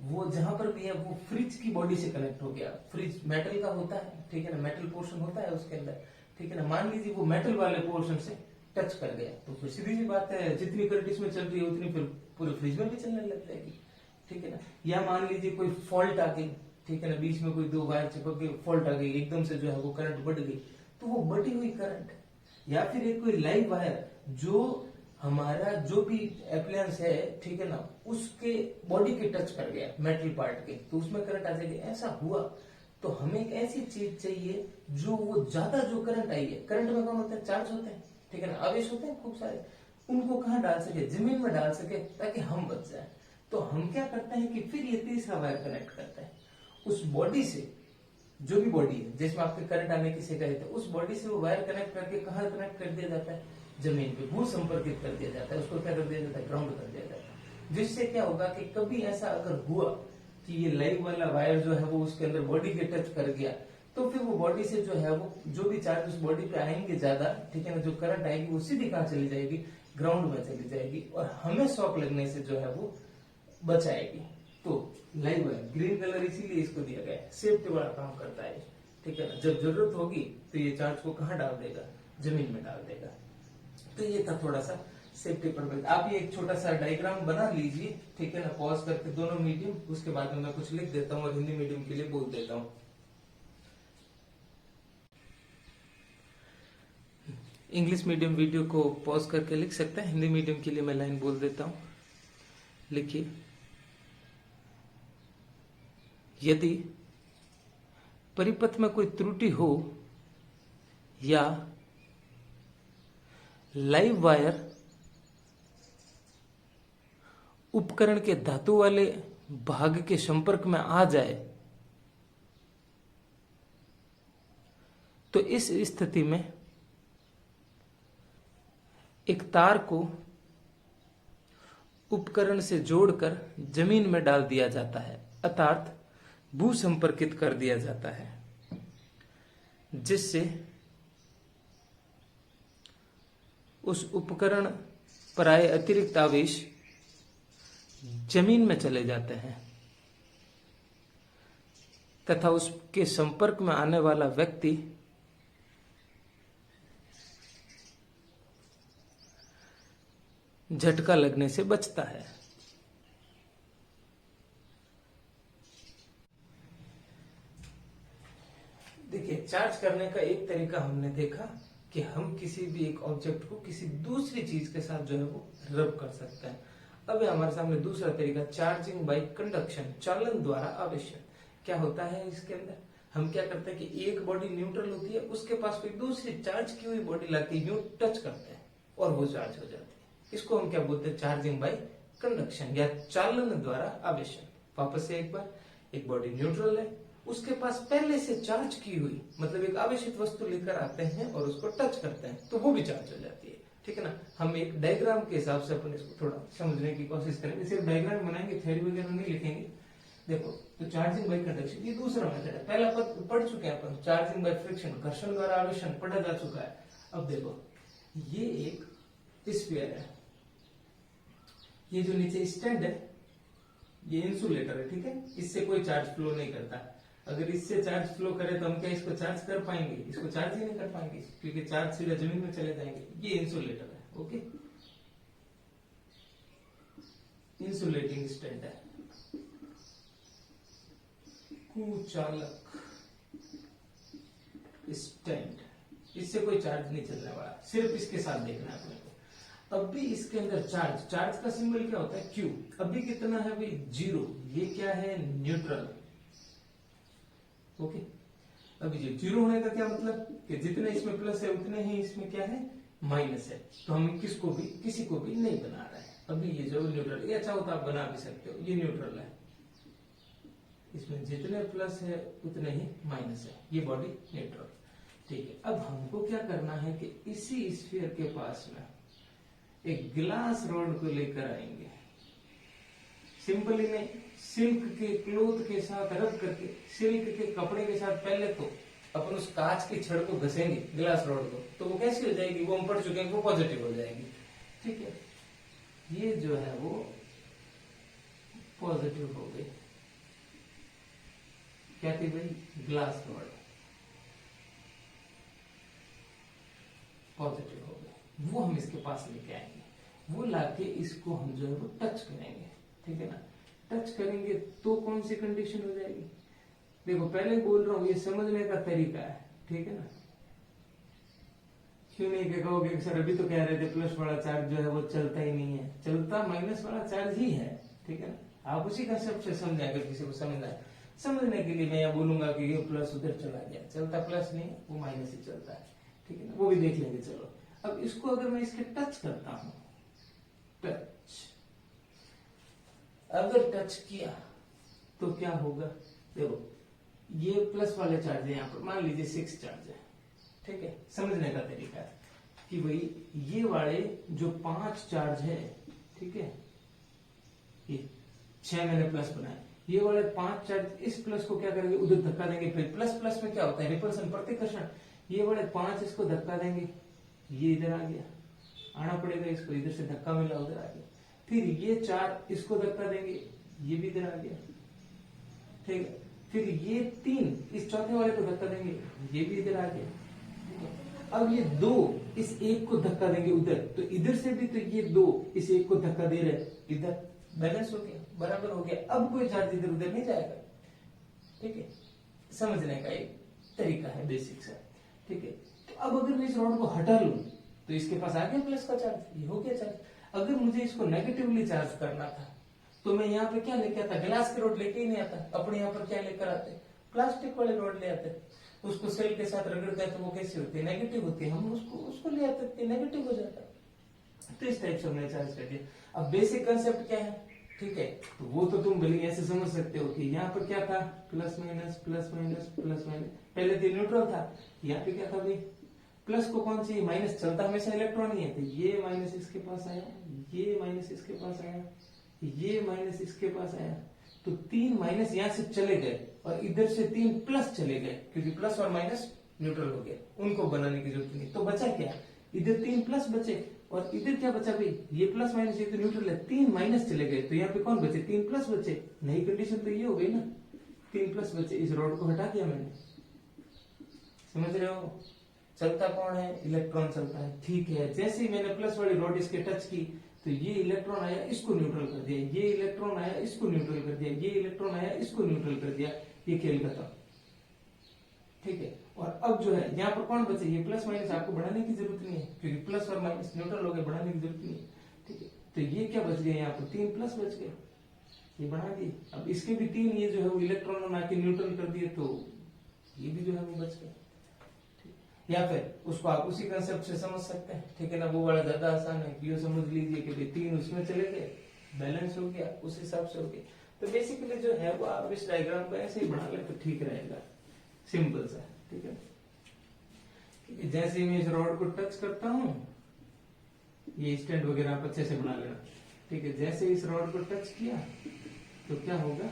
Speaker 1: वो जहां पर भी है वो फ्रिज की बॉडी से कनेक्ट हो गया। फ्रिज मेटल का होता है, ठीक है ना, मेटल पोर्शन होता है उसके अंदर, ठीक है ना। मान लीजिए वो मेटल वाले पोर्शन से टच कर गया, तो फिर सीधी सी बात है जितनी करंट इसमें चल रही है उतनी फिर पूरे फ्रिज में भी चलने लग जाएगी, ठीक है ना। या मान लीजिए कोई फॉल्ट आ गई, ठीक है ना, बीच में कोई 2 वायर चिपक गई, फॉल्ट आ गई, एकदम से जो है वो करंट बढ़ गई, तो वो बढ़ी हुई करंट। या फिर एक कोई लाइव वायर जो हमारा जो भी एप्लायंस है, ठीक है ना, उसके बॉडी के टच कर गया मेटल पार्ट के, तो उसमें करंट आ जाएगी। ऐसा हुआ तो हमें एक ऐसी चीज चाहिए जो वो ज्यादा जो करंट आई है, करंट में कौन होता है, चार्ज होते हैं, ठीक है ना, आवेश होते हैं खूब सारे, उनको कहाँ डाल सके, जमीन में डाल सके ताकि हम बच जाए। तो हम क्या करते हैं कि फिर ये तीसरा वायर कनेक्ट करते हैं उस बॉडी से, जो भी बॉडी है जिसमें आपके करंट आने की शिकायत है, उस बॉडी से वो वायर कनेक्ट करके कहाँ कनेक्ट कर दिया जाता है, जमीन पे भू संपर्कित कर दिया जाता है। उसको क्या कर दिया जाता है, ग्राउंड कर दिया जाता है। जिससे क्या होगा कि कभी ऐसा अगर हुआ कि ये लाइव वाला वायर जो है वो उसके अंदर बॉडी के टच कर गया, तो फिर वो बॉडी से जो है वो जो भी चार्ज उस बॉडी पे आएंगे ज्यादा, ठीक है ना, जो करंट आएगी वो सीधी कहाँ चली जाएगी, ग्राउंड में चली जाएगी, और हमें शॉक लगने से जो है वो बचाएगी। तो लाइव वायर ग्रीन कलर इसीलिए इसको दिया गया है, सेफ्टी बड़ा काम करता है, ठीक है ना। जब जरूरत होगी तो ये चार्ज को कहाँ डाल देगा, जमीन में डाल देगा। तो ये था थोड़ा सा सेफ्टी पर्पज। आप ये एक छोटा सा डायग्राम बना लीजिए, ठीक है ना, पॉज करके दोनों मीडियम, उसके बाद में मैं कुछ लिख देता हूँ और हिंदी मीडियम के लिए बोल देता हूँ। इंग्लिश मीडियम वीडियो को पॉज करके लिख सकते हैं, हिंदी मीडियम के लिए मैं लाइन बोल देता हूँ। लिखिए, यदि परिपथ में कोई त्रुटि हो या लाइव वायर उपकरण के धातु वाले भाग के संपर्क में आ जाए तो इस स्थिति में एक तार को उपकरण से जोड़कर जमीन में डाल दिया जाता है, अर्थात भू संपर्कित कर दिया जाता है, जिससे उस उपकरण पर आए अतिरिक्त आवेश जमीन में चले जाते हैं तथा उसके संपर्क में आने वाला व्यक्ति झटका लगने से बचता है। देखिए, चार्ज करने का एक तरीका हमने देखा कि हम किसी भी एक ऑब्जेक्ट को किसी दूसरी चीज के साथ जो है वो रब कर सकते हैं। अब हमारे सामने दूसरा तरीका, चार्जिंग बाय कंडक्शन, चालन द्वारा आवेशन। क्या होता है इसके अंदर, हम क्या करते हैं कि एक बॉडी न्यूट्रल होती है, उसके पास कोई दूसरी चार्ज की हुई बॉडी लाके यूं टच करते हैं और वो चार्ज हो जाती है। इसको हम क्या बोलते हैं, चार्जिंग बाय कंडक्शन या चालन द्वारा आवेशन। वापस से एक बार, एक बॉडी न्यूट्रल है, उसके पास पहले से चार्ज की हुई, मतलब एक आवेशित वस्तु लेकर आते हैं और उसको टच करते हैं तो वो भी चार्ज हो जाती है, ठीक है ना। हम एक डायग्राम के हिसाब से अपन इसको थोड़ा समझने की कोशिश करेंगे, सिर्फ डायग्राम बनाएंगे, थ्योरी वगैरह नहीं लिखेंगे। देखो, तो चार्जिंग बाय कंडक्शन ये दूसरा मेथड है। पहला पद पढ़ चुके हैं अपन, चार्जिंग बाय फ्रिक्शन, घर्षण द्वारा आवेशन पढ़ा जा चुका है। अब देखो, ये एक स्फीयर है, ये जो नीचे स्टैंड है ये इंसुलेटर है, ठीक है, इससे कोई चार्ज फ्लो नहीं करता। अगर इससे चार्ज फ्लो करे तो हम क्या इसको चार्ज कर पाएंगे, इसको चार्ज ही नहीं कर पाएंगे क्योंकि चार्ज सीधा जमीन में चले जाएंगे। ये इंसुलेटर है, ओके, इंसुलेटिंग स्टैंड है, कुचालक स्टैंड, इससे कोई चार्ज नहीं चलने वाला, सिर्फ इसके साथ देखना है अपने को। अब भी इसके अंदर चार्ज, चार्ज का सिंबल क्या होता है, Q। अभी कितना है भाई, 0, ये क्या है, न्यूट्रल, ओके। अभी ये 0 होने का क्या मतलब कि जितने इसमें प्लस है उतने ही इसमें क्या है, माइनस है, तो हम किसको भी, किसी को भी नहीं बना रहे हैं। अभी ये जो न्यूट्रल, ये अच्छा होता आप बना भी सकते हो, ये न्यूट्रल है, इसमें जितने प्लस है उतने ही माइनस है, ये बॉडी न्यूट्रल, ठीक है। अब हमको क्या करना है कि इसी स्फीयर के पास में एक ग्लास रॉड को लेकर आएंगे, सिंपली नहीं, सिल्क के क्लोथ के साथ रब करके, सिल्क के कपड़े के साथ पहले तो अपन उस कांच की छड़ को घसेंगे, ग्लास रॉड को, तो वो कैसी हो जाएगी, वो हम पढ़ चुके हैं, वो पॉजिटिव हो जाएगी, ठीक है। ये जो है वो पॉजिटिव हो गई, क्या थी भाई, ग्लास रॉड पॉजिटिव हो गई। वो हम इसके पास लेके आएंगे, वो लाके इसको हम जो है वो टच करेंगे, ठीक है ना। टच करेंगे तो कौन सी कंडीशन हो जाएगी, देखो पहले बोल रहा हूं, ये समझने का तरीका है, ठीक है ना। क्यों नहीं कहोगे सर अभी तो कह रहे थे प्लस वाला चार्ज जो है वो चलता ही नहीं है, चलता माइनस वाला चार्ज ही है, ठीक है ना। आप उसी कंसेप्ट से समझाए, अगर किसी को समझना है, समझने के लिए मैं यह बोलूंगा कि ये प्लस उधर चला गया, चलता प्लस नहीं, वो माइनस ही चलता है, ठीक है ना, वो भी देख लेंगे। चलो, अब इसको अगर मैं इसके टच करता हूं, टच, अगर टच किया तो क्या होगा, देखो ये प्लस वाले चार्ज है, यहाँ पर मान लीजिए 6 चार्ज है, ठीक है। समझने का तरीका है कि भाई ये वाले जो 5 चार्ज है, ठीक है, ये 6 मैंने प्लस बनाए, ये वाले 5 चार्ज इस प्लस को क्या करेंगे, उधर धक्का देंगे, फिर प्लस प्लस में क्या होता है, रिपल्सन, प्रतिकर्षण, ये वाले 5 इसको धक्का देंगे, ये इधर आ गया, आना पड़ेगा इसको, इधर से धक्का मिला उधर आ गया, फिर ये 4 इसको धक्का देंगे, ये भी इधर आ गया, ठीक है। फिर ये 3 इस चौथे वाले को धक्का देंगे, ये भी इधर आ गया, ठीक है। अब ये 2 इस एक को धक्का देंगे उधर, तो इधर से भी तो ये 2 इस एक को धक्का दे रहे, इधर बैलेंस हो गया, बराबर हो गया। अब कोई चार्ज इधर उधर नहीं जाएगा, ठीक है। समझने का एक तरीका है बेसिक सा, ठीक है। तो अब अगर मैं इस रॉड को हटा लूं तो इसके पास आ गया प्लस का चार्ज, ये हो गया चार्ज। अगर मुझे इसको नेगेटिवली चार्ज करना था तो मैं यहाँ पे क्या लेके आता, ग्लास के रॉड लेके ही नहीं आता, अपने यहाँ पर क्या लेकर आते, प्लास्टिक वाले रॉड ले आते। उसको सेल के साथ रगड़ते हैं तो वो कैसी होती है, नेगेटिव होती है, हम उसको ले आते, नेगेटिव हो जाता है। तो इस टाइप से हमने चार्ज कर दिया। अब बेसिक कंसेप्ट क्या है, ठीक है, तो वो तो तुम भले ऐसे समझ सकते हो कि यहाँ पर क्या था, plus minus plus minus plus minus, पहले तो न्यूट्रल था, यहाँ पे क्या था भाई, प्लस को कौन सी, माइनस चलता हमेशा इलेक्ट्रॉन ही है, तो ये माइनस इसके पास आया, ये माइनस इसके पास आया, ये माइनस इसके पास आया, तो 3 माइनस यहाँ से चले गए और इधर से 3 प्लस चले गए, क्योंकि प्लस और माइनस न्यूट्रल हो गया, उनको बनाने की जरूरत नहीं। तो बचा क्या, इधर 3 प्लस बचे और इधर क्या बचा भाई, ये प्लस माइनस, ये तो न्यूट्रल है, 3 माइनस चले गए, तो यहाँ पे कौन बचे, 3 प्लस बचे। नई कंडीशन तो ये हो गई ना, 3 प्लस बचे, इस रॉड को हटा दिया मैंने, समझ रहे हो। चलता कौन है, इलेक्ट्रॉन चलता है, ठीक है। जैसे ही मैंने प्लस वाली रॉड इसके टच की तो ये इलेक्ट्रॉन आया, इसको न्यूट्रल कर दिया, ये इलेक्ट्रॉन आया, इसको न्यूट्रल कर दिया, ये इलेक्ट्रॉन आया, इसको न्यूट्रल कर दिया, ये खेल खत्म, ठीक है। और अब जो है यहाँ पर कौन बचे, ये प्लस माइनस, आपको बढ़ाने की जरूरत नहीं है क्योंकि प्लस और माइनस न्यूट्रल हो गए, बढ़ाने की जरूरत नहीं है, ठीक है। तो ये क्या बच गया, यहाँ पर 3 प्लस बच गए, ये बढ़ा दिए। अब इसके भी 3 ये जो है वो इलेक्ट्रॉन आके न्यूट्रल कर दिए, तो ये भी जो है वो बच गए। या फिर उसको आप उसी कंसेप्ट से समझ सकते हैं, ठीक है ना, वो बड़ा ज्यादा आसान है। ये समझ लीजिए कि भाई 3 उसमें चले गए, बैलेंस हो गया, उस हिसाब से हो गया। तो बेसिकली जो है वो आप इस डायग्राम को ऐसे ही बना ले तो ठीक रहेगा, सिंपल सा, ठीक है। जैसे ही मैं इस रॉड को टच करता हूं, ये स्टैंड वगैरह आप अच्छे से बना लेना, ठीक है। जैसे इस रॉड को टच किया तो क्या होगा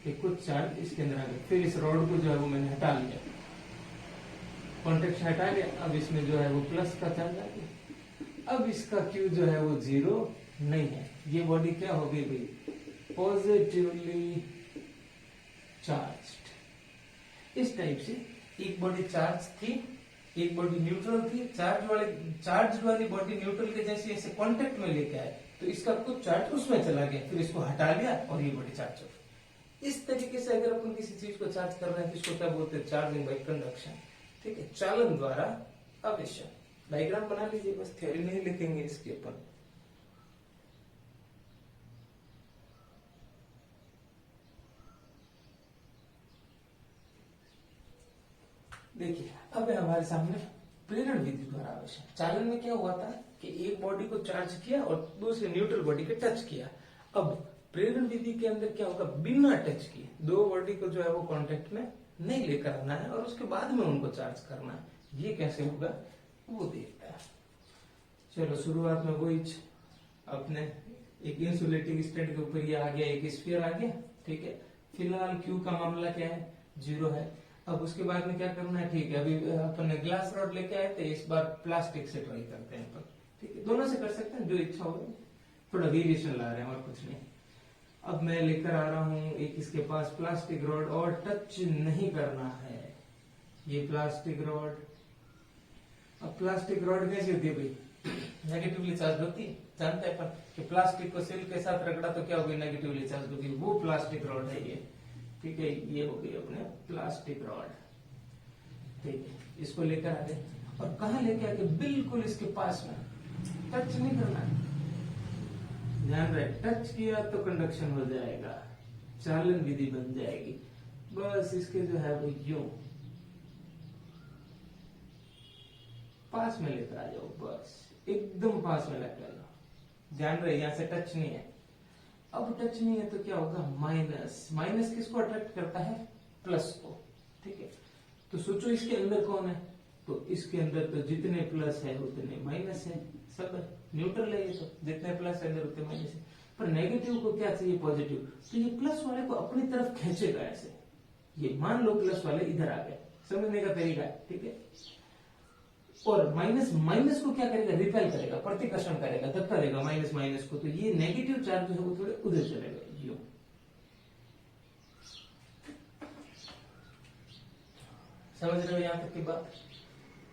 Speaker 1: कि कुछ चार्ज इसके अंदर आ गया, फिर इस रॉड को जो है वो मैंने हटा लिया, कॉन्टेक्ट हटा लिया, अब इसमें जो है वो प्लस का चार्ज आ गया। अब इसका क्यू जो है वो 0 नहीं है, ये बॉडी क्या हो गई भाई, पॉजिटिवली चार्ज्ड। इस टाइप से एक बॉडी चार्ज थी, एक बॉडी न्यूट्रल थी, चार्ज वाली बॉडी न्यूट्रल के जैसे ऐसे कांटेक्ट में लेके आए तो इसका कुछ चार्ज उसमें चला गया, फिर इसको हटा लिया और ये बॉडी चार्ज हो गई। इस तरीके से अगर अपन किसी चीज को चार्ज कर रहे हैं तो इसको क्या बोलते हैं, चार्जिंग बाय कंडक्शन, ठीक है, चालन द्वारा आवेशन। डायग्राम बना लीजिए, बस थ्योरी नहीं लिखेंगे इसके अपन। देखिए अब है हमारे सामने प्रेरण विधि द्वारा आवेशन। चालन में क्या हुआ था कि एक बॉडी को चार्ज किया और दूसरे न्यूट्रल बॉडी के टच किया। अब प्रेरण विधि के अंदर क्या होगा, बिना टच किए दो बॉडी को जो है वो कांटेक्ट में नहीं लेकर आना है और उसके बाद में उनको चार्ज करना है। ये कैसे होगा वो देखता है। चलो शुरुआत में वही अपने एक इंसुलेटिंग स्टैंड के ऊपर ये आ गया, एक स्फीयर आ गया, ठीक है। फिलहाल क्यू का मामला क्या है, 0 है। अब उसके बाद में क्या करना है, ठीक है, अभी अपन ने ग्लास रॉड लेके आए थे, इस बार प्लास्टिक से ट्राई करते हैं अपन, ठीक है। दोनों से कर सकते हैं, जो इच्छा हो, थोड़ा वेरिएशन ला रहे हैं और कुछ नहीं। अब मैं लेकर आ रहा हूं एक इसके पास प्लास्टिक रॉड और टच नहीं करना है, ये प्लास्टिक रॉड। अब प्लास्टिक रॉड कैसी होती है भाई, नेगेटिवली चार्ज होती है, जानते हैं अपन कि प्लास्टिक को सिल्क के साथ रगड़ा तो क्या होगी, नेगेटिवली चार्ज होगी। वो प्लास्टिक रॉड है ये, ठीक है। ये हो गई अपने प्लास्टिक रॉड, ठीक है। इसको लेकर आते और कहा लेके आके बिल्कुल इसके पास में, टच नहीं करना है, ध्यान रहे, टच किया तो कंडक्शन हो जाएगा, चालन विधि बन जाएगी। बस इसके जो है वो यूं पास में लेकर आ जाओ, बस एकदम पास में लेकर आ जाओ। ध्यान रहे यहां से टच नहीं है। अब टच नहीं है तो क्या होगा, माइनस। माइनस किसको अट्रैक्ट करता है, प्लस को, ठीक है। तो सोचो इसके अंदर कौन है, तो इसके अंदर तो जितने प्लस है उतने माइनस है, सब है, न्यूट्रल है ये, तो जितने प्लस है अंदर उतने माइनस है। पर नेगेटिव को क्या चाहिए, पॉजिटिव, तो ये प्लस वाले को अपनी तरफ खींचेगा ऐसे। ये मान लो प्लस वाले इधर आ गए, समझने का तरीका है, ठीक है। और माइनस माइनस को क्या करेगा, रिपेल करेगा, प्रतिकर्षण करेगा, धक्का देगा माइनस माइनस को, तो ये नेगेटिव चार्ज जो है वो थोड़े उधर चलेगा, यूं समझ रहे हो यहाँ तक की बात?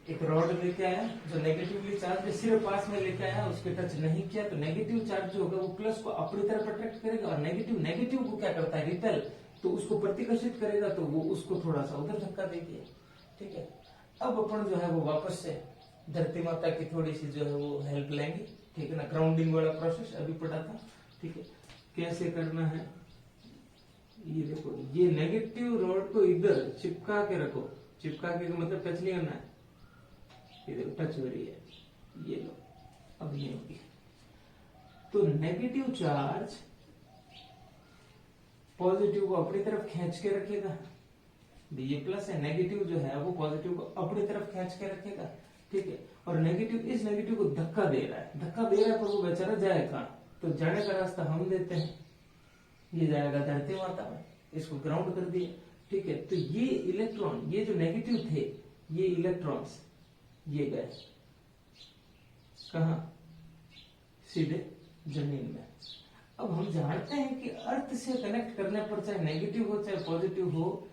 Speaker 1: एक रॉड लेके आया जो नेगेटिवली चार्ज सिर्फ पास में लेके आया, उसके टच नहीं किया, तो नेगेटिव चार्ज जो होगा वो प्लस को अपनी तरफ अट्रैक्ट करेगा, और नेगेटिव नेगेटिव को क्या करता है, रिपेल, तो उसको प्रतिकर्षित करेगा, तो वो उसको थोड़ा सा उधर धक्का देगी। ठीक है, अब अपन जो है वो वापस से धरती माता की थोड़ी सी जो है वो हेल्प लेंगे। ठीक है ना, ग्राउंडिंग वाला प्रोसेस अभी पढ़ा था। ठीक है, कैसे करना है, ये देखो, ये नेगेटिव रॉड को इधर चिपका के रखो, चिपका के मतलब टच नहीं करना है, ये देखो टच हो रही है, ये लो, अब नहीं होगी। तो नेगेटिव चार्ज पॉजिटिव को अपनी तरफ खींच के रखेगा, ये प्लस है, नेगेटिव जो है वो पॉजिटिव को अपनी तरफ खींच के रखेगा। ठीक है, और नेगेटिव इस नेगेटिव को धक्का दे रहा है, धक्का दे रहा है, पर वो बेचारा जाएगा, तो जाने का रास्ता हम देते हैं, ये जाएगा धरती माता में, इसको ग्राउंड कर दिया। ठीक है, तो ये इलेक्ट्रॉन, ये जो नेगेटिव थे, ये इलेक्ट्रॉन्स ये गए कहा, सीधे जमीन में। अब हम जानते हैं कि अर्थ से कनेक्ट करने पर चाहे नेगेटिव हो चाहे पॉजिटिव हो,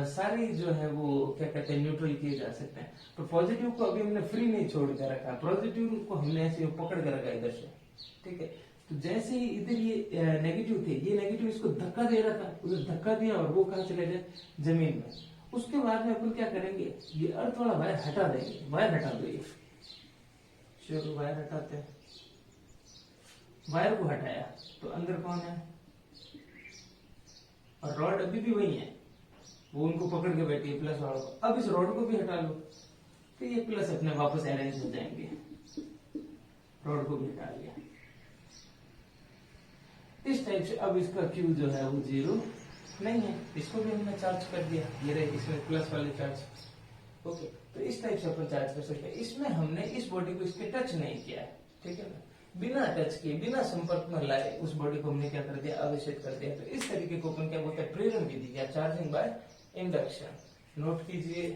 Speaker 1: सारी जो है वो क्या कहते हैं न्यूट्रल किए जा सकते हैं। तो पॉजिटिव को अभी हमने फ्री नहीं छोड़ कर रखा, पॉजिटिव को हमने ऐसे पकड़ कर रखा इधर से। ठीक है, तो जैसे ही इधर ये नेगेटिव थे, ये नेगेटिव इसको धक्का दे रहा था, उधर धक्का दिया और वो कहाँ चले गए, जमीन में। उसके बाद में अपन क्या करेंगे, ये अर्थ वाला वायर हटा देंगे, वायर हटा दो ये, चलो वायर हटाते हैं। वायर को हटाया तो अंदर कौन है, और रॉड अभी भी वही है, वो उनको पकड़ के बैठी है प्लस वालों को। अब इस रॉड को भी हटा लो, तो ये प्लस अपने वापस अरेंज हो जाएंगे, रॉड को भी हटा लिया इस टाइप से। अब इसका क्यू जो है वो 0 नहीं है, इसको भी हमने चार्ज कर दिया, ये रहे इसमें प्लस वाले चार्ज। ओके, तो इस टाइप से अपन चार्ज कर सकते हैं। इसमें हमने इस बॉडी को इसके टच नहीं किया है, ठीक है ना, बिना टच किए बिना संपर्क में लाए उस बॉडी को हमने क्या कर दिया, आवेशित कर दिया। तो इस तरीके को अपन क्या बोलते हैं, प्रेरण विधि या चार्जिंग बाय इंडक्शन। नोट कीजिए,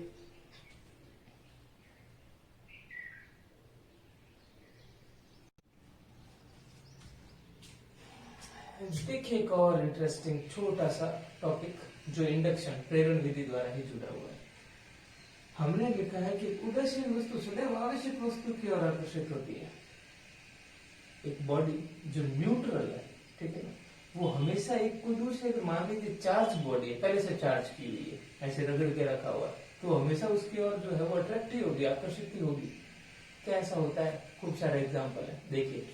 Speaker 1: देखिए एक और इंटरेस्टिंग छोटा सा टॉपिक जो इंडक्शन प्रेरण विधि द्वारा ही जुड़ा हुआ है। हमने लिखा है कि उदासीन वस्तु सदैव आवेशित वस्तु की ओर आकर्षित होती है। एक बॉडी जो न्यूट्रल है, ठीक है ना, वो हमेशा एक कोई दूसरे, मान लीजिए चार्ज बॉडी है, पहले से चार्ज की हुई है, ऐसे रगड़ के रखा हुआ है, तो हमेशा उसकी ओर जो है वो अट्रैक्ट ही होगी, आकर्षित ही होगी। क्या ऐसा होता है, खूब सारे एग्जाम्पल है। देखिए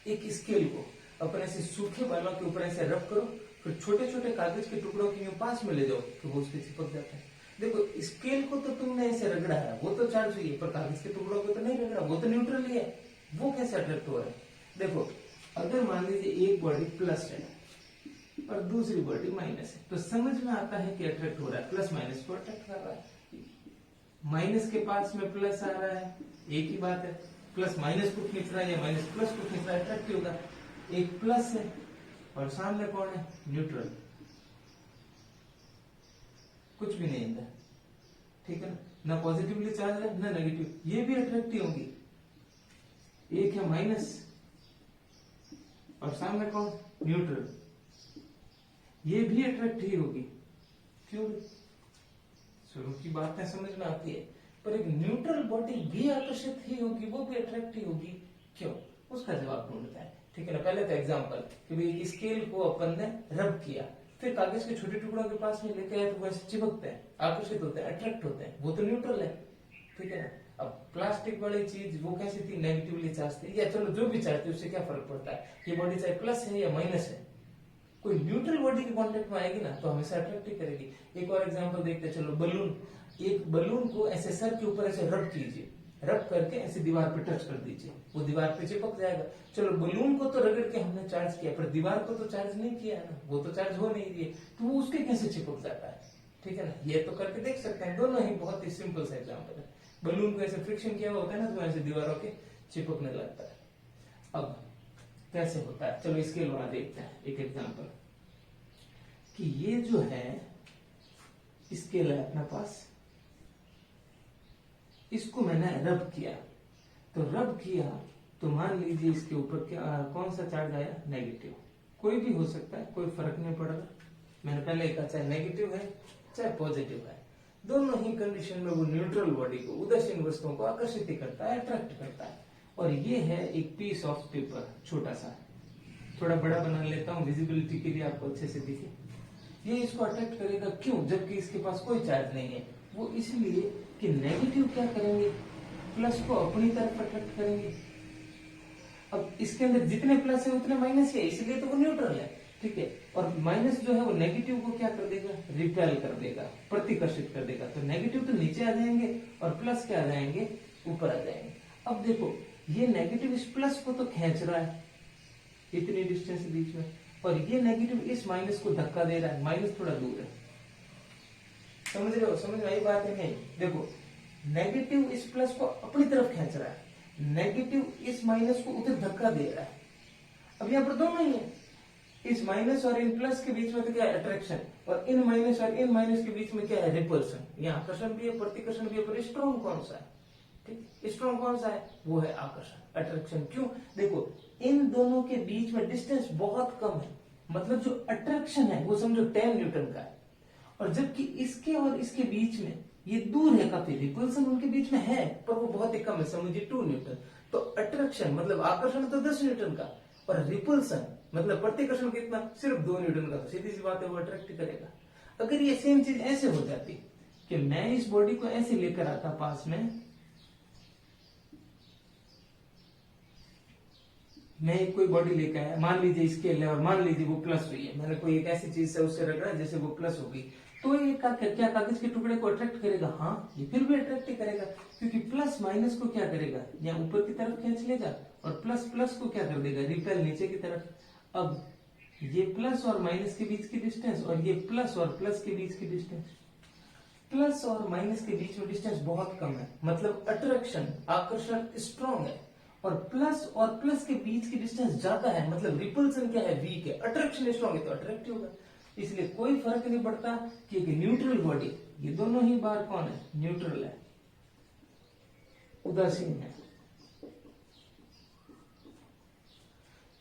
Speaker 1: एक स्केल को अपने से सूखे बालों के ऊपर ऐसे रब करो, फिर छोटे छोटे कागज के टुकड़ों के पास में ले जाओ तो वो उसके चिपक जाता है। देखो स्केल को तो तुमने ऐसे रगड़ा है, वो तो चार्ज हुई है, पर कागज के टुकड़ों को तो नहीं रगड़ा, वो तो न्यूट्रल ही है, वो कैसे अट्रैक्ट हो रहा है। देखो अगर मान लीजिए एक बॉडी प्लस है और दूसरी बॉडी माइनस है, तो समझ में आता है कि अट्रैक्ट हो रहा है, प्लस माइनस को अट्रैक्ट कर रहा है। माइनस के पास में प्लस आ रहा है, एक ही बात है, प्लस माइनस को खींच रहा है या माइनस प्लस को खींच रहा है, अट्रैक्ट होगा। एक प्लस है और सामने कौन है, न्यूट्रल, कुछ भी नहीं है, ठीक है ना पॉजिटिवली चार्ज है ना नेगेटिव, ये भी अट्रैक्ट ही होंगी। एक है माइनस और सामने कौन, न्यूट्रल, ये भी अट्रैक्ट ही होगी। क्यों, शुरू की बातें समझ में आती है, पर एक न्यूट्रल बॉडी भी आकर्षित ही होगी, वो भी अट्रैक्ट ही होगी। क्यों, उसका जवाब ढूंढता है, ठीक है ना। पहले तो एग्जांपल कि भाई स्केल को अपन ने रब किया, फिर कागज के छोटे टुकड़ों के पास में लेके आए तो वो ऐसे चिपकते हैं, आकर्षित होते हैं, अट्रैक्ट होते हैं, वो तो न्यूट्रल है, ठीक है ना। अब प्लास्टिक वाली चीज वो कैसी थी, नेगेटिवली चार्ज थी, या चलो जो भी चार्ज थी उससे क्या फर्क पड़ता है, ये बॉडी चाहे प्लस है या माइनस है, कोई न्यूट्रल बॉडी के कांटेक्ट में आएगी ना तो हमेशा अट्रैक्ट ही करेगी। एक और एग्जांपल देखते हैं, चलो बलून, एक बलून को ऐसे सर के ऊपर ऐसे रब कीजिए, रब करके ऐसे दीवार पे टच कर दीजिए, वो दीवार पे चिपक जाएगा। चलो बलून को तो रगड़ के हमने चार्ज किया, पर दीवार को तो चार्ज नहीं किया ना, वो तो चार्ज हो नहीं रही है, तो वो उसके कैसे चिपक जाता है, ठीक है ना। ये तो करके देख सकते हैं, दोनों ही बहुत ही सिंपल सा एग्जाम्पल है। बलून को ऐसे फ्रिक्शन किया हुआ होता है ना, तो ऐसे दीवारों के चिपकने लगता है। अब कैसे होता है, चलो इसके वाला देखते हैं एक एग्जाम्पल, कि ये जो है स्केल है अपने पास, इसको मैंने रब किया, तो रब किया तो मान लीजिए इसके ऊपर क्या कौन सा चार्ज आया, नेगेटिव, कोई भी हो सकता है, कोई फर्क नहीं पड़ रहा। मैंने पहले कहा चाहे नेगेटिव है चाहे पॉजिटिव है, दोनों ही कंडीशन में वो न्यूट्रल बॉडी को, उदासीन वस्तुओं को आकर्षित करता है, अट्रैक्ट करता है। और ये है एक पीस ऑफ पेपर, छोटा सा, थोड़ा बड़ा बना लेता हूँ विजिबिलिटी के लिए, आपको अच्छे से दिखे। ये इसको अट्रैक्ट करेगा, क्यों? जबकि इसके पास कोई चार्ज नहीं है। वो इसलिए कि नेगेटिव क्या करेंगे, प्लस को अपनी तरफ अट्रैक्ट करेंगे। अब इसके अंदर जितने प्लस है उतने माइनस है, इसलिए तो वो न्यूट्रल है, ठीक है। और माइनस जो है वो नेगेटिव को क्या कर देगा, रिपेल कर देगा, प्रतिकर्षित कर देगा। तो नेगेटिव तो नीचे आ जाएंगे और प्लस क्या आ जाएंगे, ऊपर आ जाएंगे। अब देखो ये नेगेटिव इस प्लस को तो खींच रहा है इतनी डिस्टेंस के बीच में, और ये नेगेटिव इस माइनस को धक्का दे रहा है, माइनस थोड़ा दूर है। समझ रहे हो? समझ में आई बात है नहीं? देखो नेगेटिव इस प्लस को अपनी तरफ खींच रहा है, नेगेटिव इस माइनस को उधर धक्का दे रहा है। अब यहाँ पर दोनों ही है, इस माइनस और इन प्लस के बीच में तो क्या है, अट्रैक्शन, और इन माइनस और इन माइनस के बीच में क्या है, रिपल्सन। यहाँ आकर्षण भी है, प्रतिकर्षण भी है, पर स्ट्रॉन्ग कौन सा है? ठीक, स्ट्रॉन्ग कौन सा है? वो है आकर्षण, अट्रैक्शन। क्यों? देखो इन दोनों के बीच में डिस्टेंस बहुत कम है, मतलब जो अट्रैक्शन है वो समझो 10 न्यूटन का है, और जबकि इसके और इसके बीच में ये दूर है काफी, रिपल्सन उनके बीच में है पर वो बहुत ही कम है, समझिए 2 न्यूटन। तो अट्रैक्शन मतलब आकर्षण तो 10 न्यूटन का, और रिपल्सन मतलब प्रतिकर्षण कितना, सिर्फ 2 न्यूटन का। तो सीधी सी बात है वो अट्रैक्ट करेगा। अगर ये सेम चीज ऐसे हो जाती कि मैं इस बॉडी को ऐसे लेकर आता पास में, मैं कोई बॉडी लेकर आया, मान लीजिए स्केल है और मान लीजिए वो प्लस हुई है, मैंने कोई एक ऐसी चीज से उससे रगड़ा जैसे वो प्लस हो गई, तो ये क्या कागज के टुकड़े को अट्रैक्ट करेगा? हाँ, ये फिर भी अट्रैक्ट करेगा, क्योंकि प्लस माइनस को क्या करेगा, यहाँ ऊपर की तरफ खींच लेगा, और प्लस प्लस को क्या कर देगा, रिपेल नीचे की तरफ। अब ये प्लस और माइनस के बीच की डिस्टेंस और ये प्लस और प्लस के बीच की डिस्टेंस, प्लस और माइनस के बीच में डिस्टेंस बहुत कम है, मतलब अट्रैक्शन, आकर्षण स्ट्रॉन्ग है, और प्लस के बीच की डिस्टेंस ज्यादा है, मतलब रिपल्सन क्या है, वीक है, अट्रैक्शन स्ट्रॉन्ग है, तो अट्रैक्टिव होगा। इसलिए कोई फर्क नहीं पड़ता कि एक न्यूट्रल बॉडी, ये दोनों ही बार कौन है, न्यूट्रल है, उदासीन है।